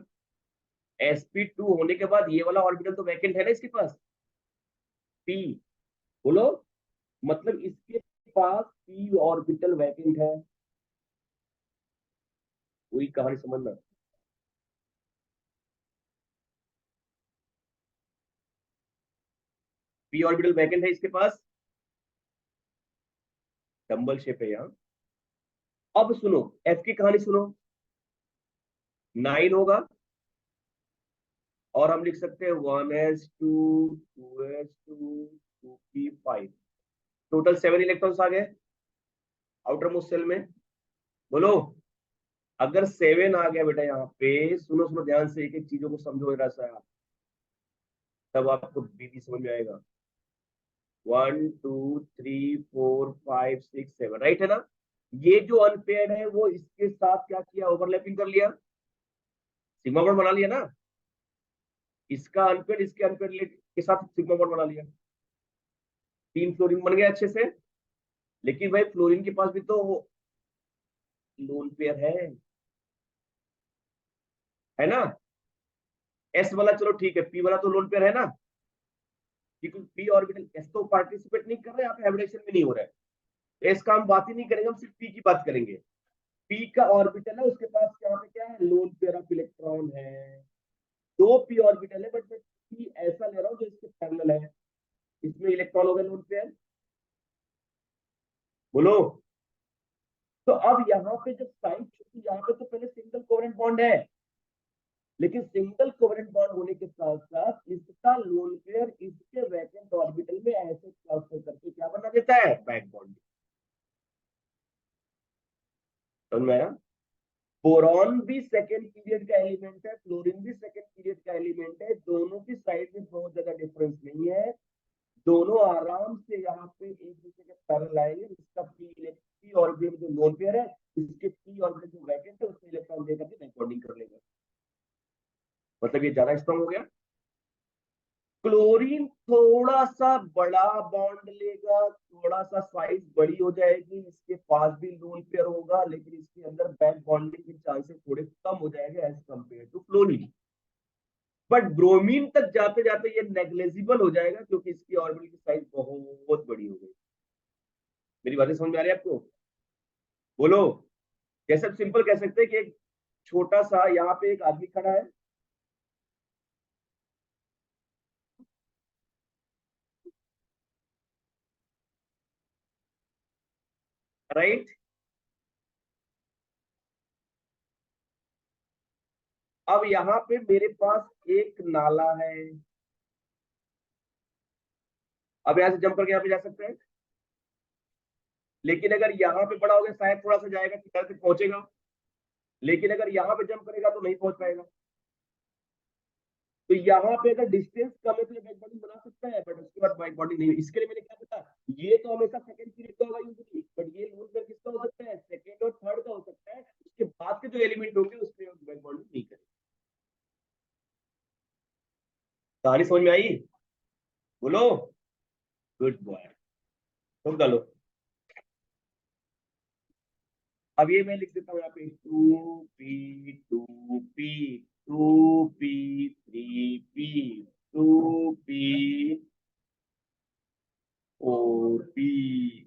sp2 होने के बाद ये वाला ऑर्बिटल तो वैकेंट है ना इसके पास, p, बोलो। मतलब इसके पास p ऑर्बिटल वैकेंट है, वही कहानी समझना। p ऑर्बिटल वैकेंट है इसके पास, डंबल शेप है यहाँ। अब सुनो, f की कहानी सुनो। 9 होगा, और हम लिख सकते हैं 1s2, 2s2, 2p5। Total 7 electrons आ गए आउटर मोस्ट सेल में, बोलो। अगर 7 आ गया बेटा यहाँ पे, सुनो सुनो ध्यान से, एक एक चीजों को समझो जरा सा, तब आपको बीबी समझ में आएगा। 1 2 3 4 5 6 7, राइट है ना? ये जो अनपेयर्ड है वो इसके साथ क्या किया, ओवरलैपिंग कर लिया, सिग्मा बॉन्ड बना लिया ना। इसका अनपेयर्ड इसके अनपेयर्ड के साथ सिग्मा बॉन्ड बना लिया, 3 फ्लोरीन बन गया अच्छे से। लेकिन भाई फ्लोरीन के पास भी तो लोन पेयर है ना? एस वाला चलो ठीक है, पी वाला तो लोन पेयर है ना, क्योंकि पी ऑर्बिटल, एस तो पार्टिसिपेट नहीं कर रहे, यहाँ पे हाइब्रिडेशन में नहीं हो रहा है, एस का हम बात ही नहीं करेंगे, हम सिर्फ पी की बात करेंगे। पी का ऑर्बिटल है, उसके पास यहाँ पे क्या है, लोन पेयर ऑफ इलेक्ट्रॉन है। 2 p ऑर्बिटल है, बट मैं पी ऐसा ले रहा हूँ जो इसके पैरेलल है, इसमें इलेक्ट्रॉन हो गया लोन पेयर, बोलो। तो अब यहाँ पे जब साइड छुट्टी, यहाँ पे तो पहले सिंगल कोवेलेंट बॉन्ड है, लेकिन सिंगल कोवेलेंट बॉन्ड होने के साथ साथ इसका लोन पेयर इसके वैकेंट ऑर्बिटल में ऐसे ट्रांसफर करके क्या बना देता है, बैक बॉन्ड। समझ में आया? बोरॉन भी सेकेंड पीरियड का एलिमेंट है, फ्लोरीन भी सेकेंड पीरियड का एलिमेंट है, दोनों की साइड में बहुत ज्यादा डिफरेंस नहीं है, दोनों आराम से यहाँ पे एक दूसरे के पैरेलल आएंगे। इसका पी ऑर्बिटल जो लोन पेयर है, इसके पी ऑर्बिटल जो वैकेंट है उसमें इलेक्ट्रॉन देकर के बैकबॉन्डिंग कर लेगा, मतलब ये ज्यादा स्ट्रॉन्ग हो गया। क्लोरीन थोड़ा सा बड़ा बॉन्ड लेगा, थोड़ा सा साइज बड़ी हो जाएगी, इसके पास भी लोन पेयर होगा, लेकिन इसके अंदर बैक बॉन्डिंग के चांसेस थोड़े कम हो जाएंगे as compare to fluorine. But bromine तक जाते जाते ये नेग्लेजिबल हो जाएगा, क्योंकि इसकी ऑर्बिटल की साइज बहुत बड़ी हो गई। मेरी बातें समझ में आ रही है आपको? बोलो। जैसे सिंपल कह सकते हैं कि एक छोटा सा यहाँ पे एक आदमी खड़ा है, राइट। अब यहाँ पे मेरे पास एक नाला है, अब यहाँ से जंप करके यहाँ पे जा सकते हैं, लेकिन अगर यहाँ पे बड़ा हो गया शायद थोड़ा सा जाएगा किनारे तक पहुंचेगा, लेकिन अगर यहाँ पे जंप करेगा तो नहीं पहुंच पाएगा। तो यहाँ पे अगर डिस्टेंस कम है तो ये बैक बॉन्डिंग बना सकता है, बट उसके बाद बैक बॉन्डिंग नहीं। इसके लिए मैंने क्या बताया, ये तो हमेशा सेकंड पीरियड का होगा यूजुअली, बट ये लोन पेयर किसका हो सकता है, सेकंड और थर्ड का हो सकता है। उसके बाद के जो एलिमेंट होंगे उसमें बैक बॉन्डिंग नहीं करेगा। कहानी समझ में आई? बोलो। Good boy. तुम डालो। अब ये मैं लिख देता हूँ यहाँ पे 2p 4p।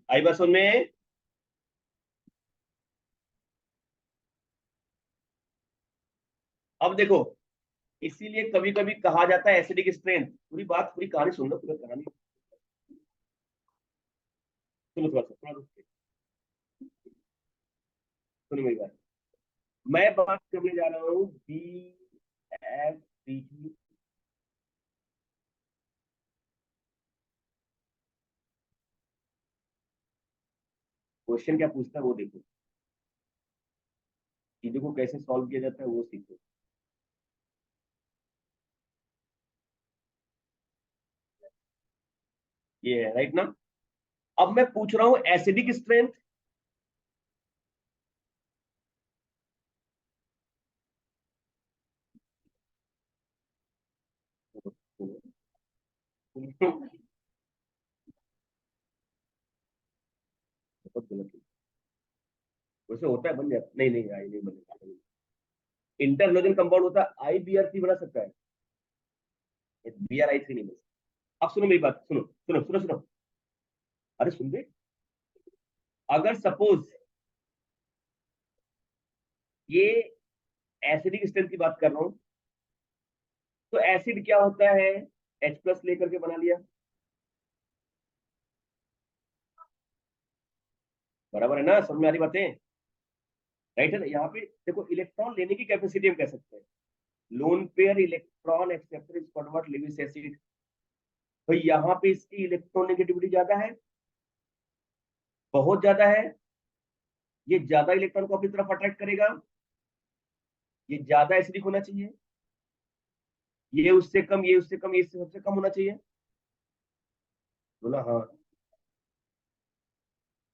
आई बात समझ में? अब देखो, इसीलिए कभी कभी कहा जाता है एसिडिक स्ट्रेंथ। पूरी बात, पूरी कहानी सुन लो, पूरी कहानी सुनो, थोड़ा सा थोड़ा सुनो मेरी बात। मैं बात करने जा रहा हूँ बी एफ सी की। क्वेश्चन क्या पूछता है वो देखो, चीजों को कैसे सॉल्व किया जाता है वो सीखो। ये है राइट ना। अब मैं पूछ रहा हूँ एसिडिक स्ट्रेंथ। बहुत गलत है। वैसे होता है, बन जाता, नहीं नहीं आई नहीं बनेगा। इंटरलोजन कंपाउंड होता है, IBR3 बना सकता है, BRI3 नहीं बन सकता। अब सुनो मेरी बात, सुनो सुनो सुनो सुनो। अरे सुन दे। अगर सपोज ये एसिडिक स्ट्रेंथ की बात कर रहा हूँ, तो एसिड क्या होता है, H+ लेकर के बना लिया, बराबर है ना, समझ में आ रही बातें? राइट है ना। यहाँ पे देखो इलेक्ट्रॉन लेने की कैपेसिटी हम कह सकते हैं, lone pair electron acceptor is called what, Lewis acid. तो यहाँ पे इसकी इलेक्ट्रॉन नेगेटिविटी ज्यादा है, बहुत ज्यादा है। ये ज्यादा इलेक्ट्रॉन को अपनी तरफ अट्रैक्ट करेगा, ये ज्यादा एसिडिक होना चाहिए, ये उससे कम, ये उससे कम, ये इससे सबसे कम होना चाहिए। बोला हाँ।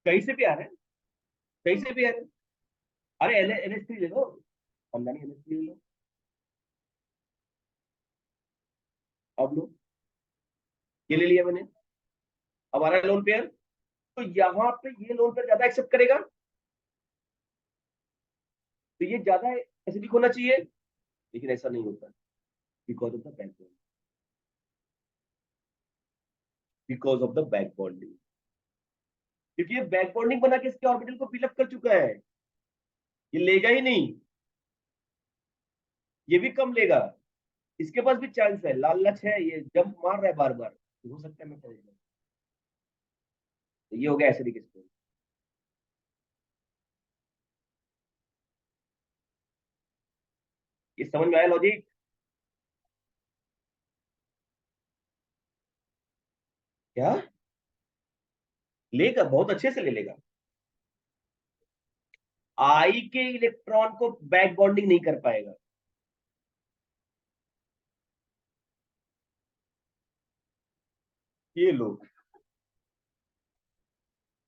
कहीं से भी आ रहा है, कहीं से भी आ रहा है। अरे NH3 ले लो, खानदानी NH3 ले लो। अब लो, ये ले लिया मैंने। अब आ रहा है लोन पेयर, तो यहाँ पे ये लोन पेयर ज्यादा एक्सेप्ट करेगा, तो ये ज्यादा एसिडिक होना चाहिए, लेकिन ऐसा नहीं होता, because of the back bonding, because of the back bonding. क्योंकि ये बैक बॉन्डिंग बना के इसके ऑर्बिटल को फिलअप कर चुका है, ये लेगा ही नहीं, ये भी कम लेगा। इसके पास भी चांस है, लालच है, ये जंप मार रहा है बार बार, हो सकता है मैं पहुंच जाऊं। तो ये हो गया एसिडिक स्ट्रेंथ। ये समझ में आया लॉजिक? क्या? लेगा, बहुत अच्छे से ले लेगा। आई के इलेक्ट्रॉन को बैक बॉन्डिंग नहीं कर पाएगा। ये लो।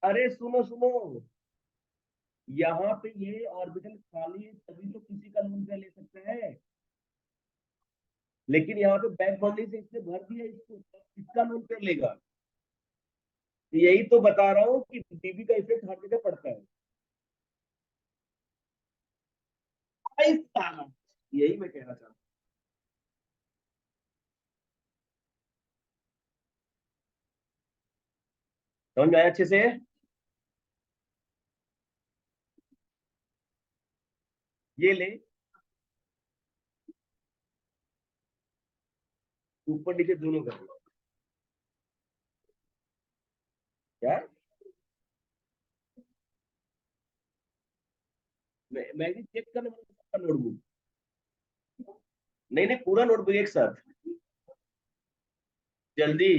अरे सुनो सुनो, यहाँ पे ये ऑर्बिटल खाली है तभी तो किसी का लोन ले सकता है, लेकिन यहाँ पे बैक बॉन्डिंग से इसने भर दिया इसको, इसका लोन कर लेगा। यही तो बता रहा हूँ कि बीबी का इफेक्ट हर जगह पड़ता है। ऐसा, यही मैं कहना चाहता हूँ। समझ में आया अच्छे से? ये ले, ऊपर नीचे दोनों कर लो। क्या? मैं चेक करना नोटबुक। नहीं नहीं, पूरा नोटबुक एक साथ, जल्दी।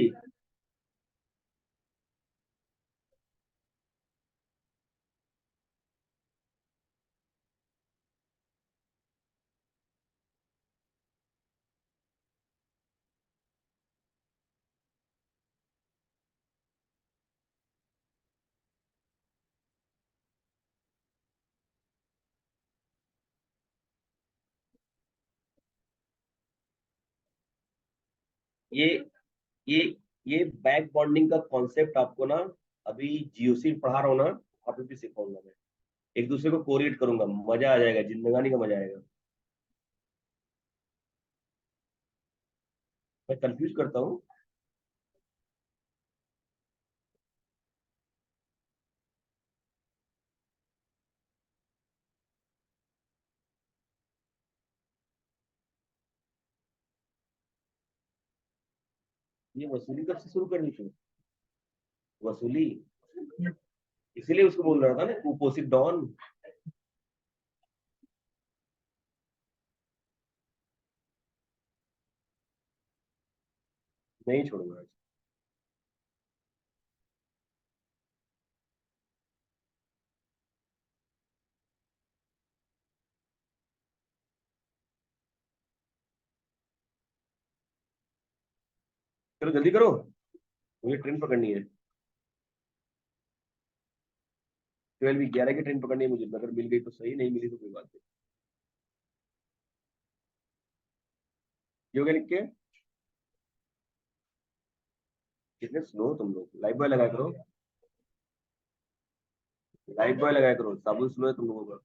ये ये ये बैक बॉन्डिंग का कॉन्सेप्ट आपको ना, अभी जीओसी पढ़ा रहा हूँ ना, वहाँ पे भी सिखाऊंगा मैं। एक दूसरे को कोरिलेट करूंगा, मजा आ जाएगा, जिंदगानी का मजा आएगा। मैं कंफ्यूज करता हूँ। ये वसूली कब से शुरू करनी थी? वसूली, इसीलिए उसको बोल रहा था ना कुपोषित डॉन। नहीं छोड़ूंगा। चलो जल्दी करो, मुझे ट्रेन पकड़नी है। 12 11 की ट्रेन पकड़नी है मुझे, अगर मिल गई तो सही, नहीं मिली तो कोई बात नहीं। योगा लिख के। कितने स्लो हो तुम लोग, लाइफ बॉय लगाया करो। लाइफ बॉय लगाया करो, साबुन स्लो है तुम लोगों का।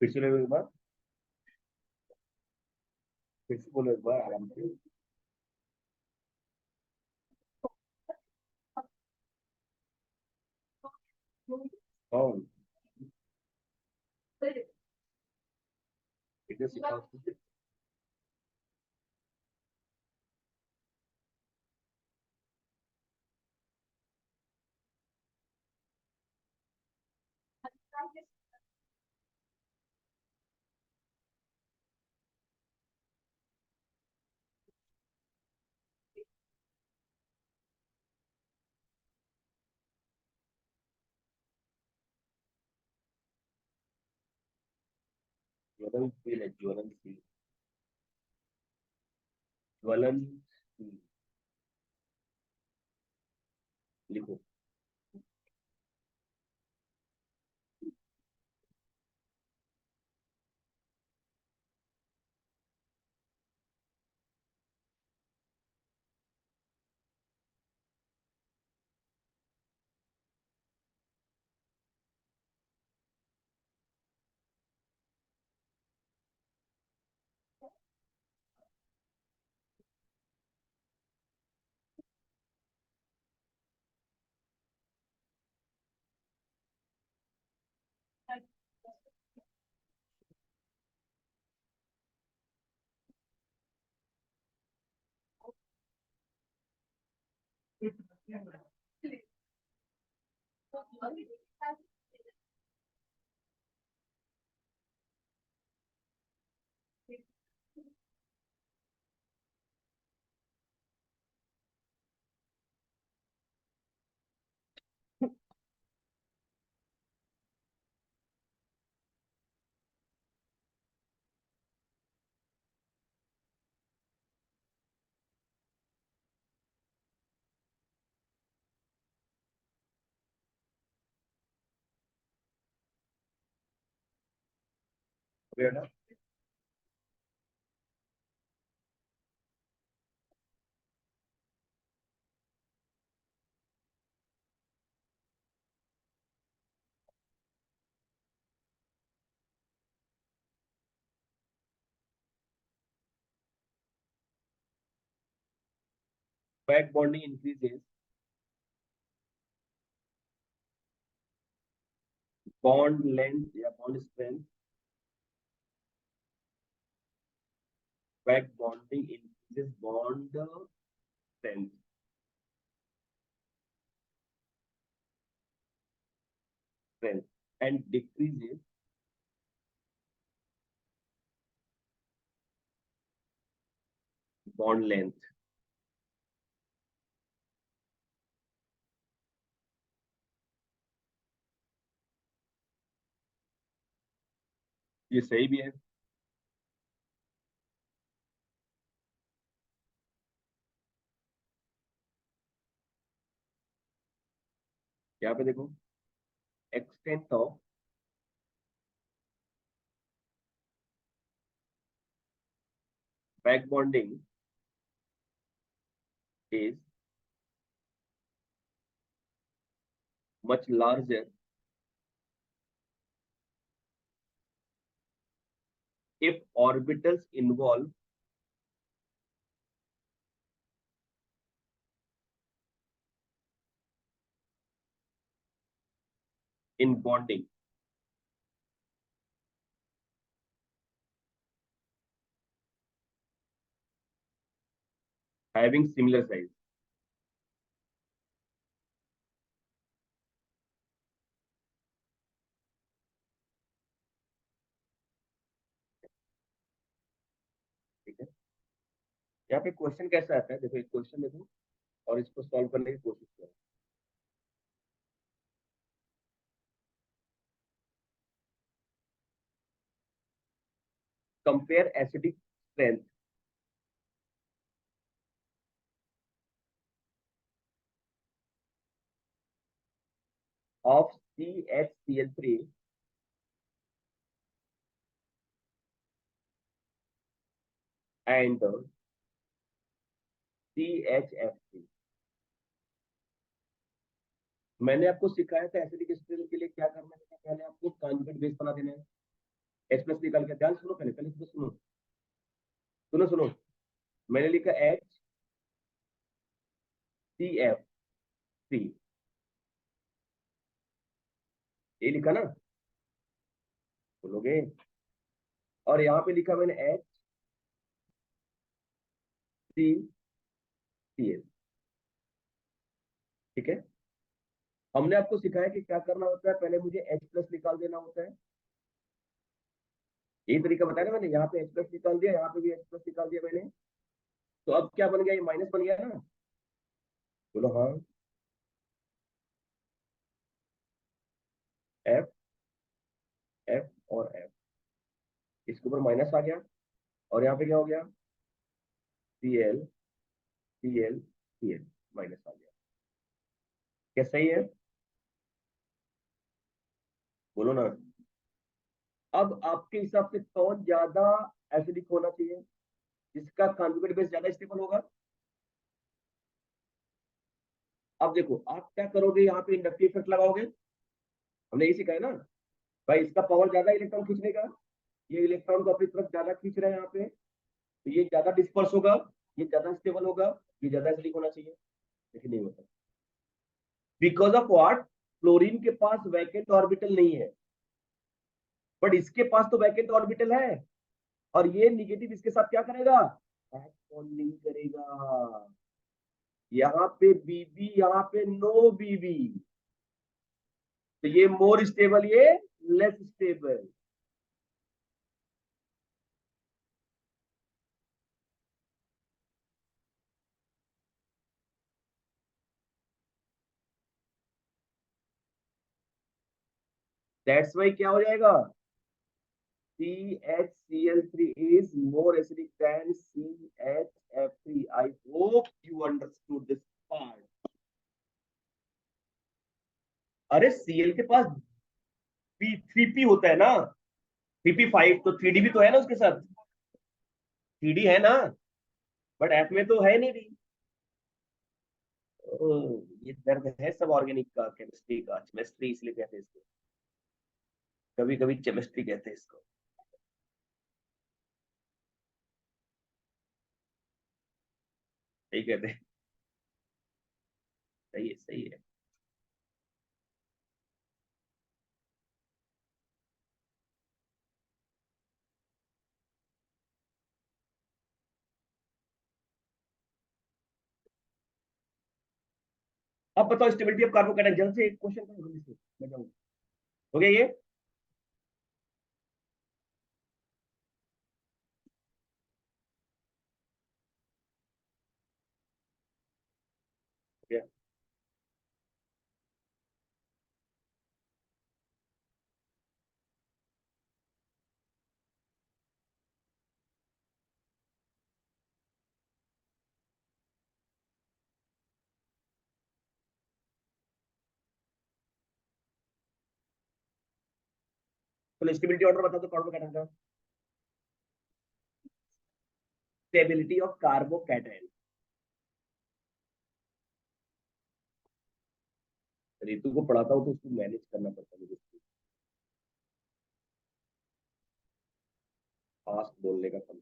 फिर से लेवल एक बार, फिर से बोलो एक बार आराम से। कौन? कितने सिखाओ? ज्वलनशील है, ज्वलनशील। ज्वलनशील, लिखो। बेटा, back bonding increases bond length या bond strength back bonding increases bond strength, and decreases bond length. ये सही भी है। यहाँ पे देखो, extent of back bonding is much larger if orbitals involve in bonding having similar size। ठीक है, यहाँ पे क्वेश्चन कैसा आता है, देखो एक क्वेश्चन देखो और इसको सॉल्व करने की कोशिश करो। Compare acidic strength of CHCl3 and CHF3। मैंने आपको सिखाया था एसिडिक स्ट्रेंथ के लिए क्या करना है, पहले आपको कॉन्जुगेट बेस बना देना है, H प्लस निकाल के। ध्यान सुनो, पहले पहले सुनो सुनो सुनो, मैंने लिखा HCF3, ये लिखा ना, बोलोगे। और यहाँ पे लिखा मैंने HCCl। ठीक है, हमने आपको सिखाया कि क्या करना होता है, पहले मुझे H प्लस निकाल देना होता है। यही तरीका बताया ना मैंने, यहाँ पे H प्लस निकाल दिया, यहाँ पे भी H प्लस निकाल दिया मैंने। तो अब क्या बन गया, ये माइनस बन गया ना, बोलो हाँ। F, F और F, इसके ऊपर माइनस आ गया और यहाँ पे क्या हो गया, Cl, Cl, Cl, माइनस आ गया। क्या सही है, बोलो ना। अब आपके हिसाब से कौन ज्यादा एसिडिक होना चाहिए, जिसका कॉन्जुगेट बेस ज्यादा स्टेबल होगा। अब देखो आप क्या करोगे, यहाँ पे इंडक्टिव इफेक्ट लगाओगे, हमने यही सिखाया ना भाई, इसका पावर ज्यादा इलेक्ट्रॉन खींचने का, ये इलेक्ट्रॉन को अपनी तरफ ज्यादा खींच रहा है यहाँ पे, तो ये ज्यादा डिस्पर्स होगा, ये ज्यादा स्टेबल होगा, ये ज्यादा एसिडिक होना चाहिए, लेकिन नहीं होता। बिकॉज ऑफ व्हाट, क्लोरीन के पास वैकेंट ऑर्बिटल नहीं है, बट इसके पास तो वैकेंट ऑर्बिटल है, और ये निगेटिव इसके साथ क्या करेगा, बॉन्डिंग करेगा। यहाँ पे बीबी, यहाँ पे नो बीबी, तो ये मोर स्टेबल, ये लेस स्टेबल। दैट्स वाई क्या हो जाएगा, CHCl3 is more acidic than CHF3। I hope you understood this part। अरे Cl के पास P3P होता है ना, 3P5, तो 3D भी तो है ना उसके साथ, 3D है ना, बट F में तो है नहीं डी। ये दर्द है सब ऑर्गेनिक का, केमिस्ट्री का, केमिस्ट्री इसलिए कहते हैं इसको, कभी कभी केमिस्ट्री कहते हैं इसको। सही कहते हैं, सही है सही है। अब बताओ स्टेबिलिटी ऑफ कार्बोकैटायन, जल्द से एक क्वेश्चन करो जल्दी से, मैं जाऊंगा। हो गया ये? हो गया। तो स्टेबिलिटी ऑर्डर बता दो कार्बोकैटायन का। Stability of carbocation. रितु को पढ़ाता हूँ तो उसको मैनेज करना पड़ता है मुझे, फास्ट बोलने का कम।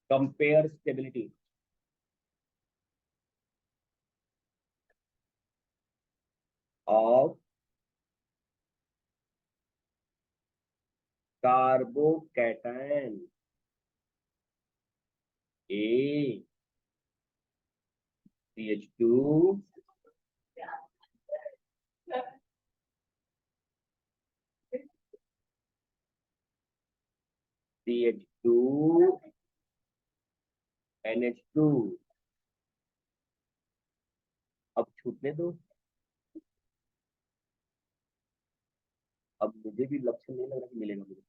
Compare stability of carbocation A CH2 CH2 NH2। अब छूटने दो, अब मुझे भी लक्ष्य नहीं लग रहा कि मिलेगा मुझे।